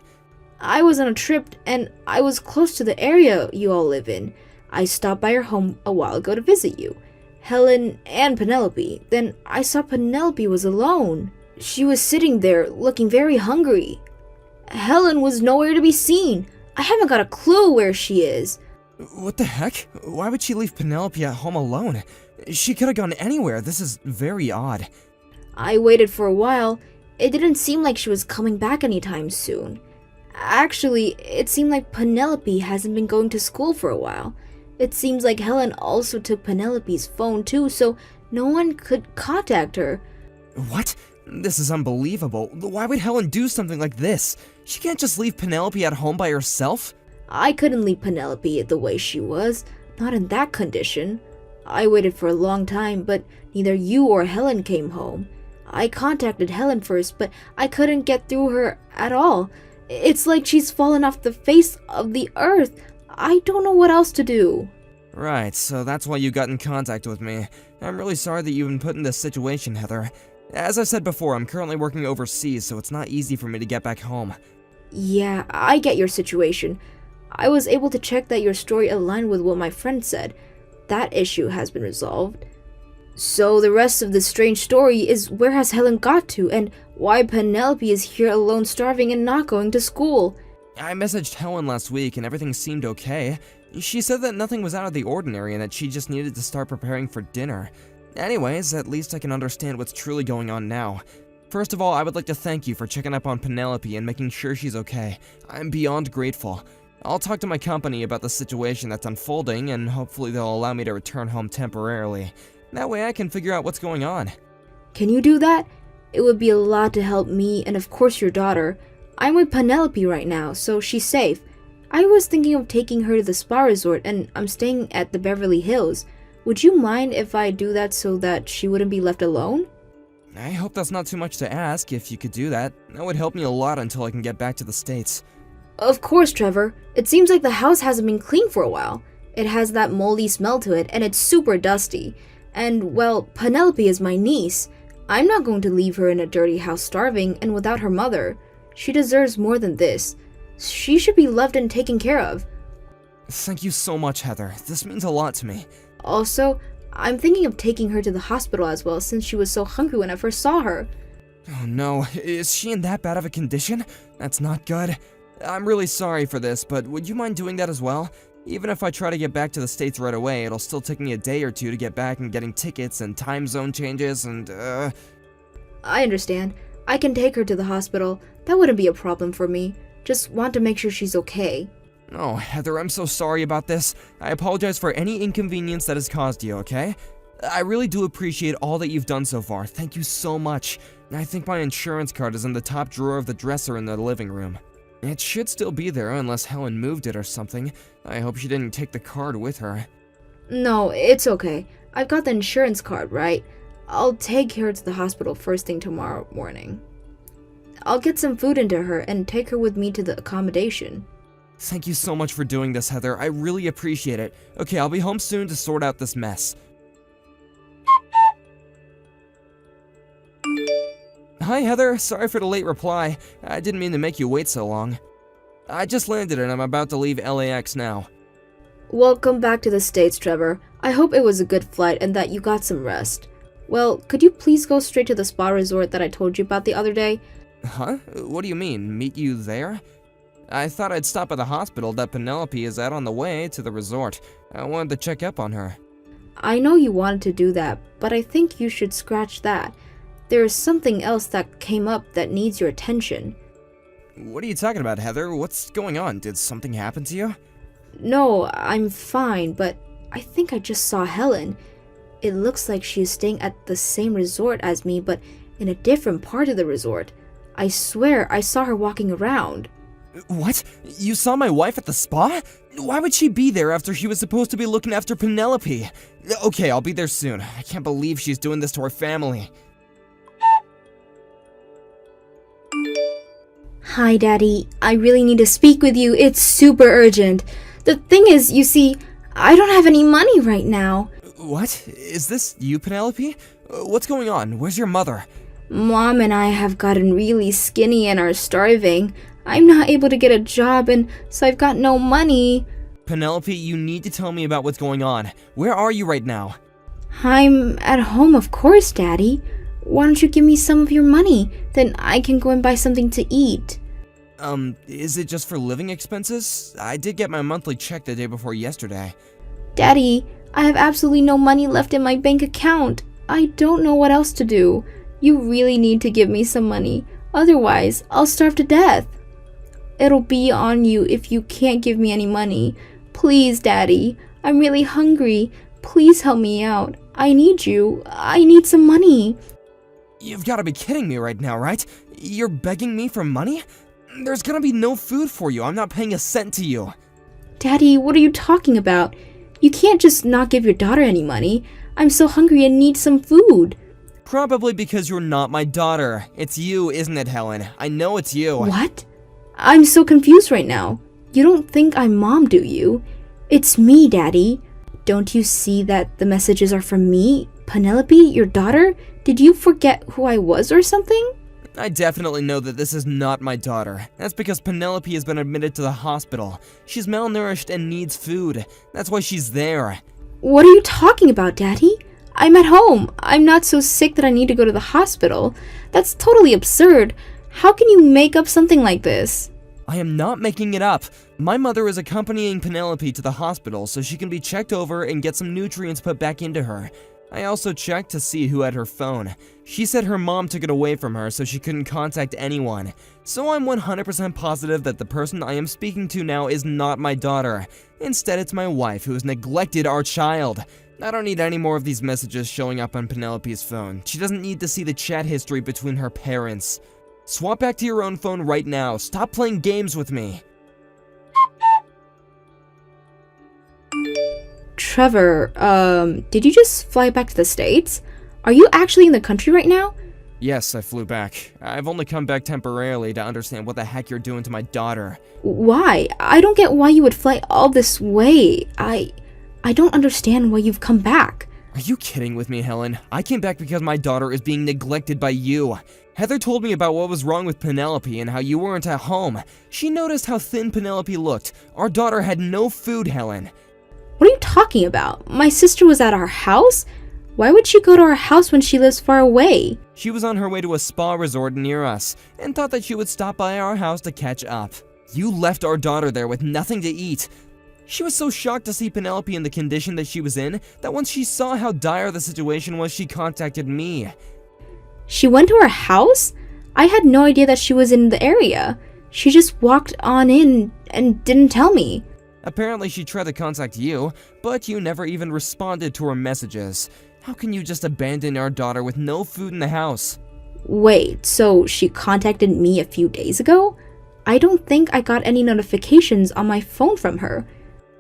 Speaker 6: I was on a trip and I was close to the area you all live in. I stopped by your home a while ago to visit you. Helen and Penelope. Then I saw Penelope was alone. She was sitting there looking very hungry. Helen was nowhere to be seen. I haven't got a clue where she is.
Speaker 5: What the heck? Why would she leave Penelope at home alone? She could have gone anywhere. This is very odd.
Speaker 6: I waited for a while. It didn't seem like she was coming back anytime soon. Actually, it seemed like Penelope hasn't been going to school for a while. It seems like Helen also took Penelope's phone too, so no one could contact her.
Speaker 5: What? This is unbelievable. Why would Helen do something like this? She can't just leave Penelope at home by herself.
Speaker 6: I couldn't leave Penelope the way she was, not in that condition. I waited for a long time, but neither you or Helen came home. I contacted Helen first, but I couldn't get through her at all. It's like she's fallen off the face of the earth. I don't know what else to do.
Speaker 5: Right, so that's why you got in contact with me. I'm really sorry that you've been put in this situation, Heather. As I said before, I'm currently working overseas, so it's not easy for me to get back home.
Speaker 6: Yeah, I get your situation. I was able to check that your story aligned with what my friend said. That issue has been resolved. So the rest of this strange story is where has Helen got to, and why Penelope is here alone starving and not going to school.
Speaker 5: I messaged Helen last week and everything seemed okay. She said that nothing was out of the ordinary and that she just needed to start preparing for dinner. Anyways, at least I can understand what's truly going on now. First of all, I would like to thank you for checking up on Penelope and making sure she's okay. I'm beyond grateful. I'll talk to my company about the situation that's unfolding, and hopefully they'll allow me to return home temporarily. That way I can figure out what's going on.
Speaker 6: Can you do that? It would be a lot to help me and of course your daughter. I'm with Penelope right now, so she's safe. I was thinking of taking her to the spa resort and I'm staying at the Beverly Hills. Would you mind if I do that so that she wouldn't be left alone?
Speaker 5: I hope that's not too much to ask. If you could do that, that would help me a lot until I can get back to the States.
Speaker 6: Of course, Trevor. It seems like the house hasn't been cleaned for a while. It has that moldy smell to it and it's super dusty. And, well, Penelope is my niece. I'm not going to leave her in a dirty house starving and without her mother. She deserves more than this. She should be loved and taken care of.
Speaker 5: Thank you so much, Heather. This means a lot to me.
Speaker 6: Also, I'm thinking of taking her to the hospital as well since she was so hungry when I first saw her.
Speaker 5: Oh no, is she in that bad of a condition? That's not good. I'm really sorry for this, but would you mind doing that as well? Even if I try to get back to the States right away, it'll still take me a day or two to get back and getting tickets and time zone changes and,
Speaker 6: I understand. I can take her to the hospital. That wouldn't be a problem for me. Just want to make sure she's okay.
Speaker 5: Oh, Heather, I'm so sorry about this. I apologize for any inconvenience that has caused you, okay? I really do appreciate all that you've done so far. Thank you so much. I think my insurance card is in the top drawer of the dresser in the living room. It should still be there unless Helen moved it or something. I hope she didn't take the card with her.
Speaker 6: No, it's okay. I've got the insurance card, right? I'll take her to the hospital first thing tomorrow morning. I'll get some food into her and take her with me to the accommodation.
Speaker 5: Thank you so much for doing this, Heather. I really appreciate it. Okay, I'll be home soon to sort out this mess. Hi, Heather. Sorry for the late reply. I didn't mean to make you wait so long. I just landed and I'm about to leave LAX now.
Speaker 6: Welcome back to the States, Trevor. I hope it was a good flight and that you got some rest. Well, could you please go straight to the spa resort that I told you about the other day?
Speaker 5: Huh? What do you mean? Meet you there? I thought I'd stop at the hospital that Penelope is at on the way to the resort. I wanted to check up on her.
Speaker 6: I know you wanted to do that, but I think you should scratch that. There is something else that came up that needs your attention.
Speaker 5: What are you talking about, Heather? What's going on? Did something happen to you?
Speaker 6: No, I'm fine, but I think I just saw Helen. It looks like she is staying at the same resort as me, but in a different part of the resort. I swear I saw her walking around.
Speaker 5: What? You saw my wife at the spa? Why would she be there after she was supposed to be looking after Penelope? Okay, I'll be there soon. I can't believe she's doing this to her family.
Speaker 6: Hi, Daddy. I really need to speak with you. It's super urgent. The thing is, you see, I don't have any money right now.
Speaker 5: What? Is this you, Penelope? What's going on? Where's your mother?
Speaker 6: Mom and I have gotten really skinny and are starving. I'm not able to get a job and so I've got no money.
Speaker 5: Penelope, you need to tell me about what's going on. Where are you right now?
Speaker 6: I'm at home, of course, Daddy. Why don't you give me some of your money? Then I can go and buy something to eat.
Speaker 5: Is it just for living expenses? I did get my monthly check the day before yesterday.
Speaker 6: Daddy, I have absolutely no money left in my bank account. I don't know what else to do. You really need to give me some money. Otherwise, I'll starve to death. It'll be on you if you can't give me any money. Please, Daddy. I'm really hungry. Please help me out. I need you. I need some money.
Speaker 5: You've got to be kidding me right now, right? You're begging me for money? There's gonna be no food for you. I'm not paying a cent to you.
Speaker 6: Daddy, what are you talking about? You can't just not give your daughter any money. I'm so hungry and need some food.
Speaker 5: Probably because you're not my daughter. It's you, isn't it, Helen? I know it's you.
Speaker 6: What? I'm so confused right now. You don't think I'm Mom, do you? It's me, Daddy. Don't you see that the messages are from me? Penelope, your daughter? Did you forget who I was or something?
Speaker 5: I definitely know that this is not my daughter. That's because Penelope has been admitted to the hospital. She's malnourished and needs food. That's why she's there.
Speaker 6: What are you talking about, Daddy? I'm at home. I'm not so sick that I need to go to the hospital. That's totally absurd. How can you make up something like this?
Speaker 5: I am not making it up. My mother is accompanying Penelope to the hospital so she can be checked over and get some nutrients put back into her. I also checked to see who had her phone. She said her mom took it away from her so she couldn't contact anyone. So I'm 100% positive that the person I am speaking to now is not my daughter. Instead, it's my wife who has neglected our child. I don't need any more of these messages showing up on Penelope's phone. She doesn't need to see the chat history between her parents. Swap back to your own phone right now. Stop playing games with me.
Speaker 6: Trevor, did you just fly back to the States? Are you actually in the country right now?
Speaker 5: Yes, I flew back. I've only come back temporarily to understand what the heck you're doing to my daughter.
Speaker 6: Why? I don't get why you would fly all this way. I don't understand why you've come back.
Speaker 5: Are you kidding with me, Helen? I came back because my daughter is being neglected by you. Heather told me about what was wrong with Penelope and how you weren't at home. She noticed how thin Penelope looked. Our daughter had no food, Helen.
Speaker 6: What are you talking about? My sister was at our house? Why would she go to our house when she lives far away?
Speaker 5: She was on her way to a spa resort near us and thought that she would stop by our house to catch up. You left our daughter there with nothing to eat. She was so shocked to see Penelope in the condition that she was in that once she saw how dire the situation was, she contacted me.
Speaker 6: She went to our house? I had no idea that she was in the area. She just walked on in and didn't tell me.
Speaker 5: Apparently she tried to contact you, but you never even responded to her messages. How can you just abandon our daughter with no food in the house?
Speaker 6: Wait, so she contacted me a few days ago? I don't think I got any notifications on my phone from her.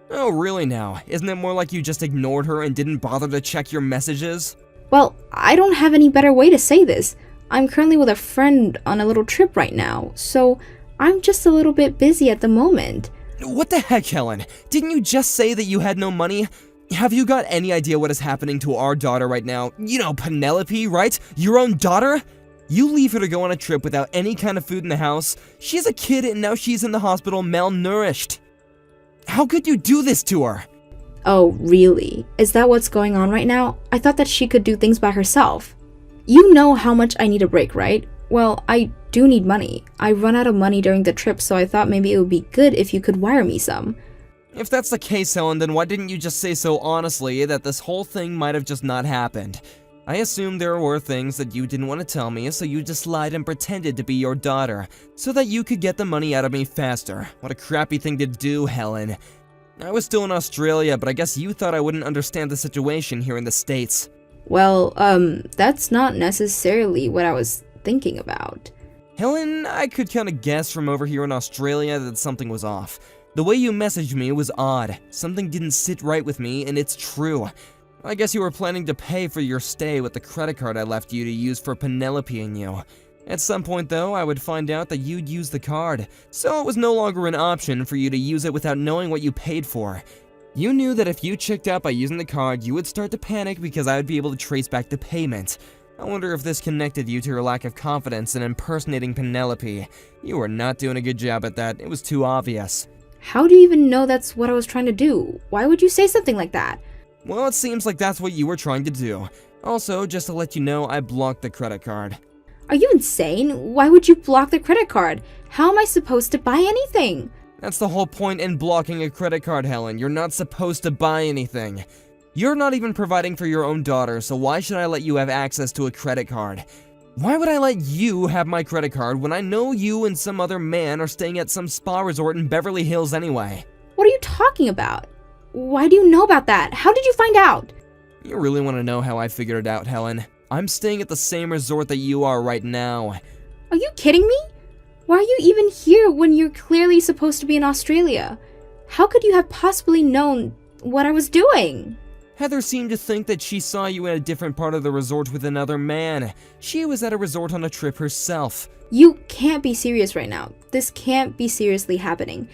Speaker 5: Oh, really now? Isn't it more like you just ignored her and didn't bother to check your messages?
Speaker 6: Well, I don't have any better way to say this. I'm currently with a friend on a little trip right now, so I'm just a little bit busy at the moment.
Speaker 5: What the heck, Helen? Didn't you just say that you had no money? Have you got any idea what is happening to our daughter right now? You know, Penelope, right? Your own daughter? You leave her to go on a trip without any kind of food in the house. She's a kid and now she's in the hospital malnourished. How could you do this to her?
Speaker 6: Oh, really? Is that what's going on right now? I thought that she could do things by herself. You know how much I need a break, right? Well, I do need money. I run out of money during the trip, so I thought maybe it would be good if you could wire me some.
Speaker 5: If that's the case, Helen, then why didn't you just say so honestly that this whole thing might have just not happened? I assumed there were things that you didn't want to tell me, so you just lied and pretended to be your daughter, so that you could get the money out of me faster. What a crappy thing to do, Helen. I was still in Australia, but I guess you thought I wouldn't understand the situation here in the States.
Speaker 6: Well, that's not necessarily what I was thinking about.
Speaker 5: Helen, I could kind of guess from over here in Australia that something was off. The way you messaged me was odd. Something didn't sit right with me, and it's true. I guess you were planning to pay for your stay with the credit card I left you to use for Penelope and you. At some point, though, I would find out that you'd use the card, so it was no longer an option for you to use it without knowing what you paid for. You knew that if you checked out by using the card, you would start to panic because I would be able to trace back the payment. I wonder if this connected you to your lack of confidence in impersonating Penelope. You were not doing a good job at that. It was too obvious.
Speaker 6: How do you even know that's what I was trying to do? Why would you say something like that?
Speaker 5: Well, it seems like that's what you were trying to do. Also, just to let you know, I blocked the credit card.
Speaker 6: Are you insane? Why would you block the credit card? How am I supposed to buy anything?
Speaker 5: That's the whole point in blocking a credit card, Helen. You're not supposed to buy anything. You're not even providing for your own daughter, so why should I let you have access to a credit card? Why would I let you have my credit card when I know you and some other man are staying at some spa resort in Beverly Hills anyway?
Speaker 6: What are you talking about? Why do you know about that? How did you find out?
Speaker 5: You really want to know how I figured it out, Helen? I'm staying at the same resort that you are right now.
Speaker 6: Are you kidding me? Why are you even here when you're clearly supposed to be in Australia? How could you have possibly known what I was doing?
Speaker 5: Heather seemed to think that she saw you in a different part of the resort with another man. She was at a resort on a trip herself.
Speaker 6: You can't be serious right now. This can't be seriously happening.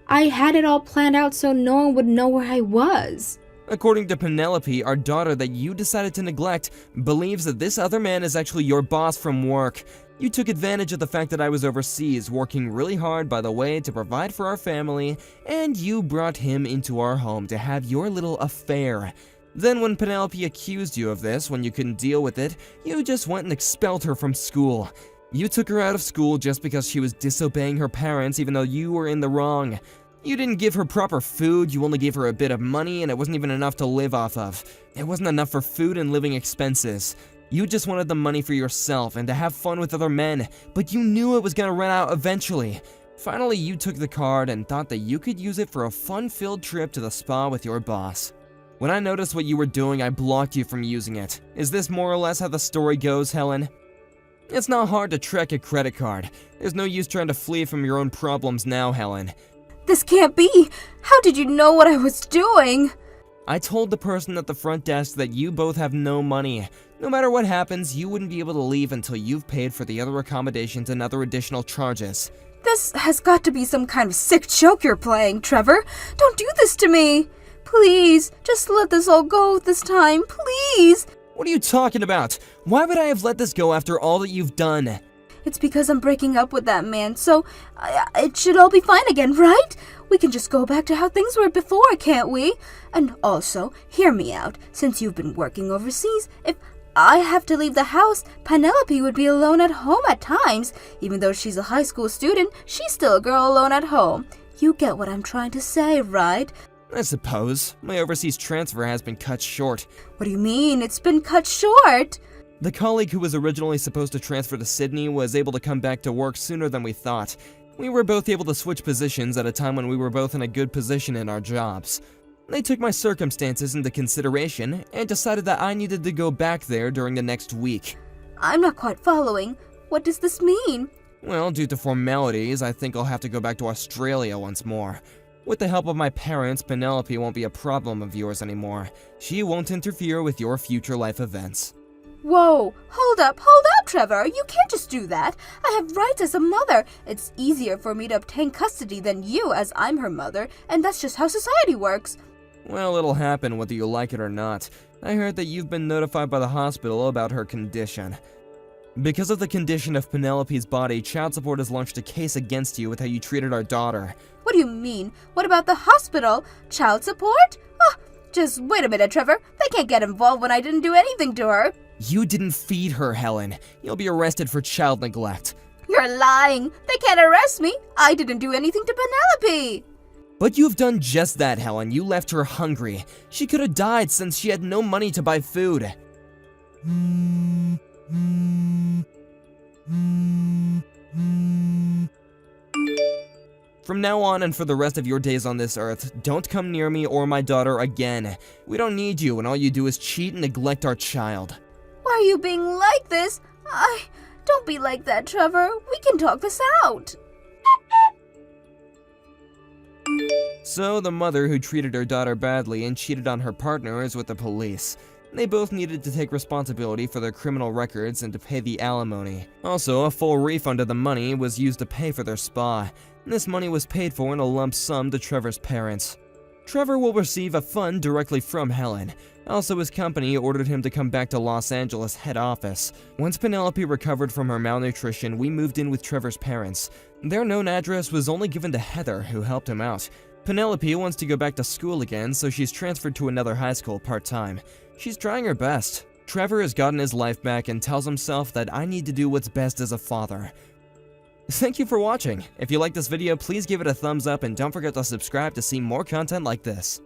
Speaker 6: I had it all planned out so no one would know where I was.
Speaker 5: According to Penelope, our daughter that you decided to neglect believes that this other man is actually your boss from work. You took advantage of the fact that I was overseas, working really hard, by the way, to provide for our family, and you brought him into our home to have your little affair. Then when Penelope accused you of this, when you couldn't deal with it, you just went and expelled her from school. You took her out of school just because she was disobeying her parents even though you were in the wrong. You didn't give her proper food, you only gave her a bit of money, and it wasn't even enough to live off of. It wasn't enough for food and living expenses. You just wanted the money for yourself and to have fun with other men, but you knew it was gonna run out eventually. Finally, you took the card and thought that you could use it for a fun-filled trip to the spa with your boss. When I noticed what you were doing, I blocked you from using it. Is this more or less how the story goes, Helen? It's not hard to track a credit card. There's no use trying to flee from your own problems now, Helen.
Speaker 7: This can't be! How did you know what I was doing?
Speaker 5: I told the person at the front desk that you both have no money. No matter what happens, you wouldn't be able to leave until you've paid for the other accommodations and other additional charges.
Speaker 7: This has got to be some kind of sick joke you're playing, Trevor. Don't do this to me! Please, just let this all go this time, please!
Speaker 5: What are you talking about? Why would I have let this go after all that you've done?
Speaker 7: It's because I'm breaking up with that man, so it should all be fine again, right? We can just go back to how things were before, can't we? And also, hear me out. Since you've been working overseas, if I have to leave the house, Penelope would be alone at home at times. Even though she's a high school student, she's still a girl alone at home. You get what I'm trying to say, right?
Speaker 5: I suppose. My overseas transfer has been cut short.
Speaker 7: What do you mean? It's been cut short?
Speaker 5: The colleague who was originally supposed to transfer to Sydney was able to come back to work sooner than we thought. We were both able to switch positions at a time when we were both in a good position in our jobs. They took my circumstances into consideration and decided that I needed to go back there during the next week.
Speaker 7: I'm not quite following. What does this mean?
Speaker 5: Well, due to formalities, I think I'll have to go back to Australia once more. With the help of my parents, Penelope won't be a problem of yours anymore. She won't interfere with your future life events.
Speaker 7: Whoa, hold up, Trevor. You can't just do that. I have rights as a mother. It's easier for me to obtain custody than you, as I'm her mother, and that's just how society works.
Speaker 5: Well, it'll happen whether you like it or not. I heard that you've been notified by the hospital about her condition. Because of the condition of Penelope's body, child support has launched a case against you with how you treated our daughter.
Speaker 7: What do you mean? What about the hospital? Child support? Oh, just wait a minute, Trevor. They can't get involved when I didn't do anything to her.
Speaker 5: You didn't feed her, Helen. You'll be arrested for child neglect.
Speaker 7: You're lying. They can't arrest me. I didn't do anything to Penelope.
Speaker 5: But you've done just that, Helen. You left her hungry. She could have died since she had no money to buy food. From now on and for the rest of your days on this earth, don't come near me or my daughter again. We don't need you, and all you do is cheat and neglect our child.
Speaker 7: Why are you being like this? Don't be like that, Trevor. We can talk this out.
Speaker 5: So, the mother who treated her daughter badly and cheated on her partner is with the police. They both needed to take responsibility for their criminal records and to pay the alimony. Also, a full refund of the money was used to pay for their spa. This money was paid for in a lump sum to Trevor's parents. Trevor will receive a fund directly from Helen. Also, his company ordered him to come back to Los Angeles head office. Once Penelope recovered from her malnutrition, we moved in with Trevor's parents. Their known address was only given to Heather, who helped him out. Penelope wants to go back to school again, so she's transferred to another high school part-time. She's trying her best. Trevor has gotten his life back and tells himself that I need to do what's best as a father. Thank you for watching. If you like this video, please give it a thumbs up and don't forget to subscribe to see more content like this.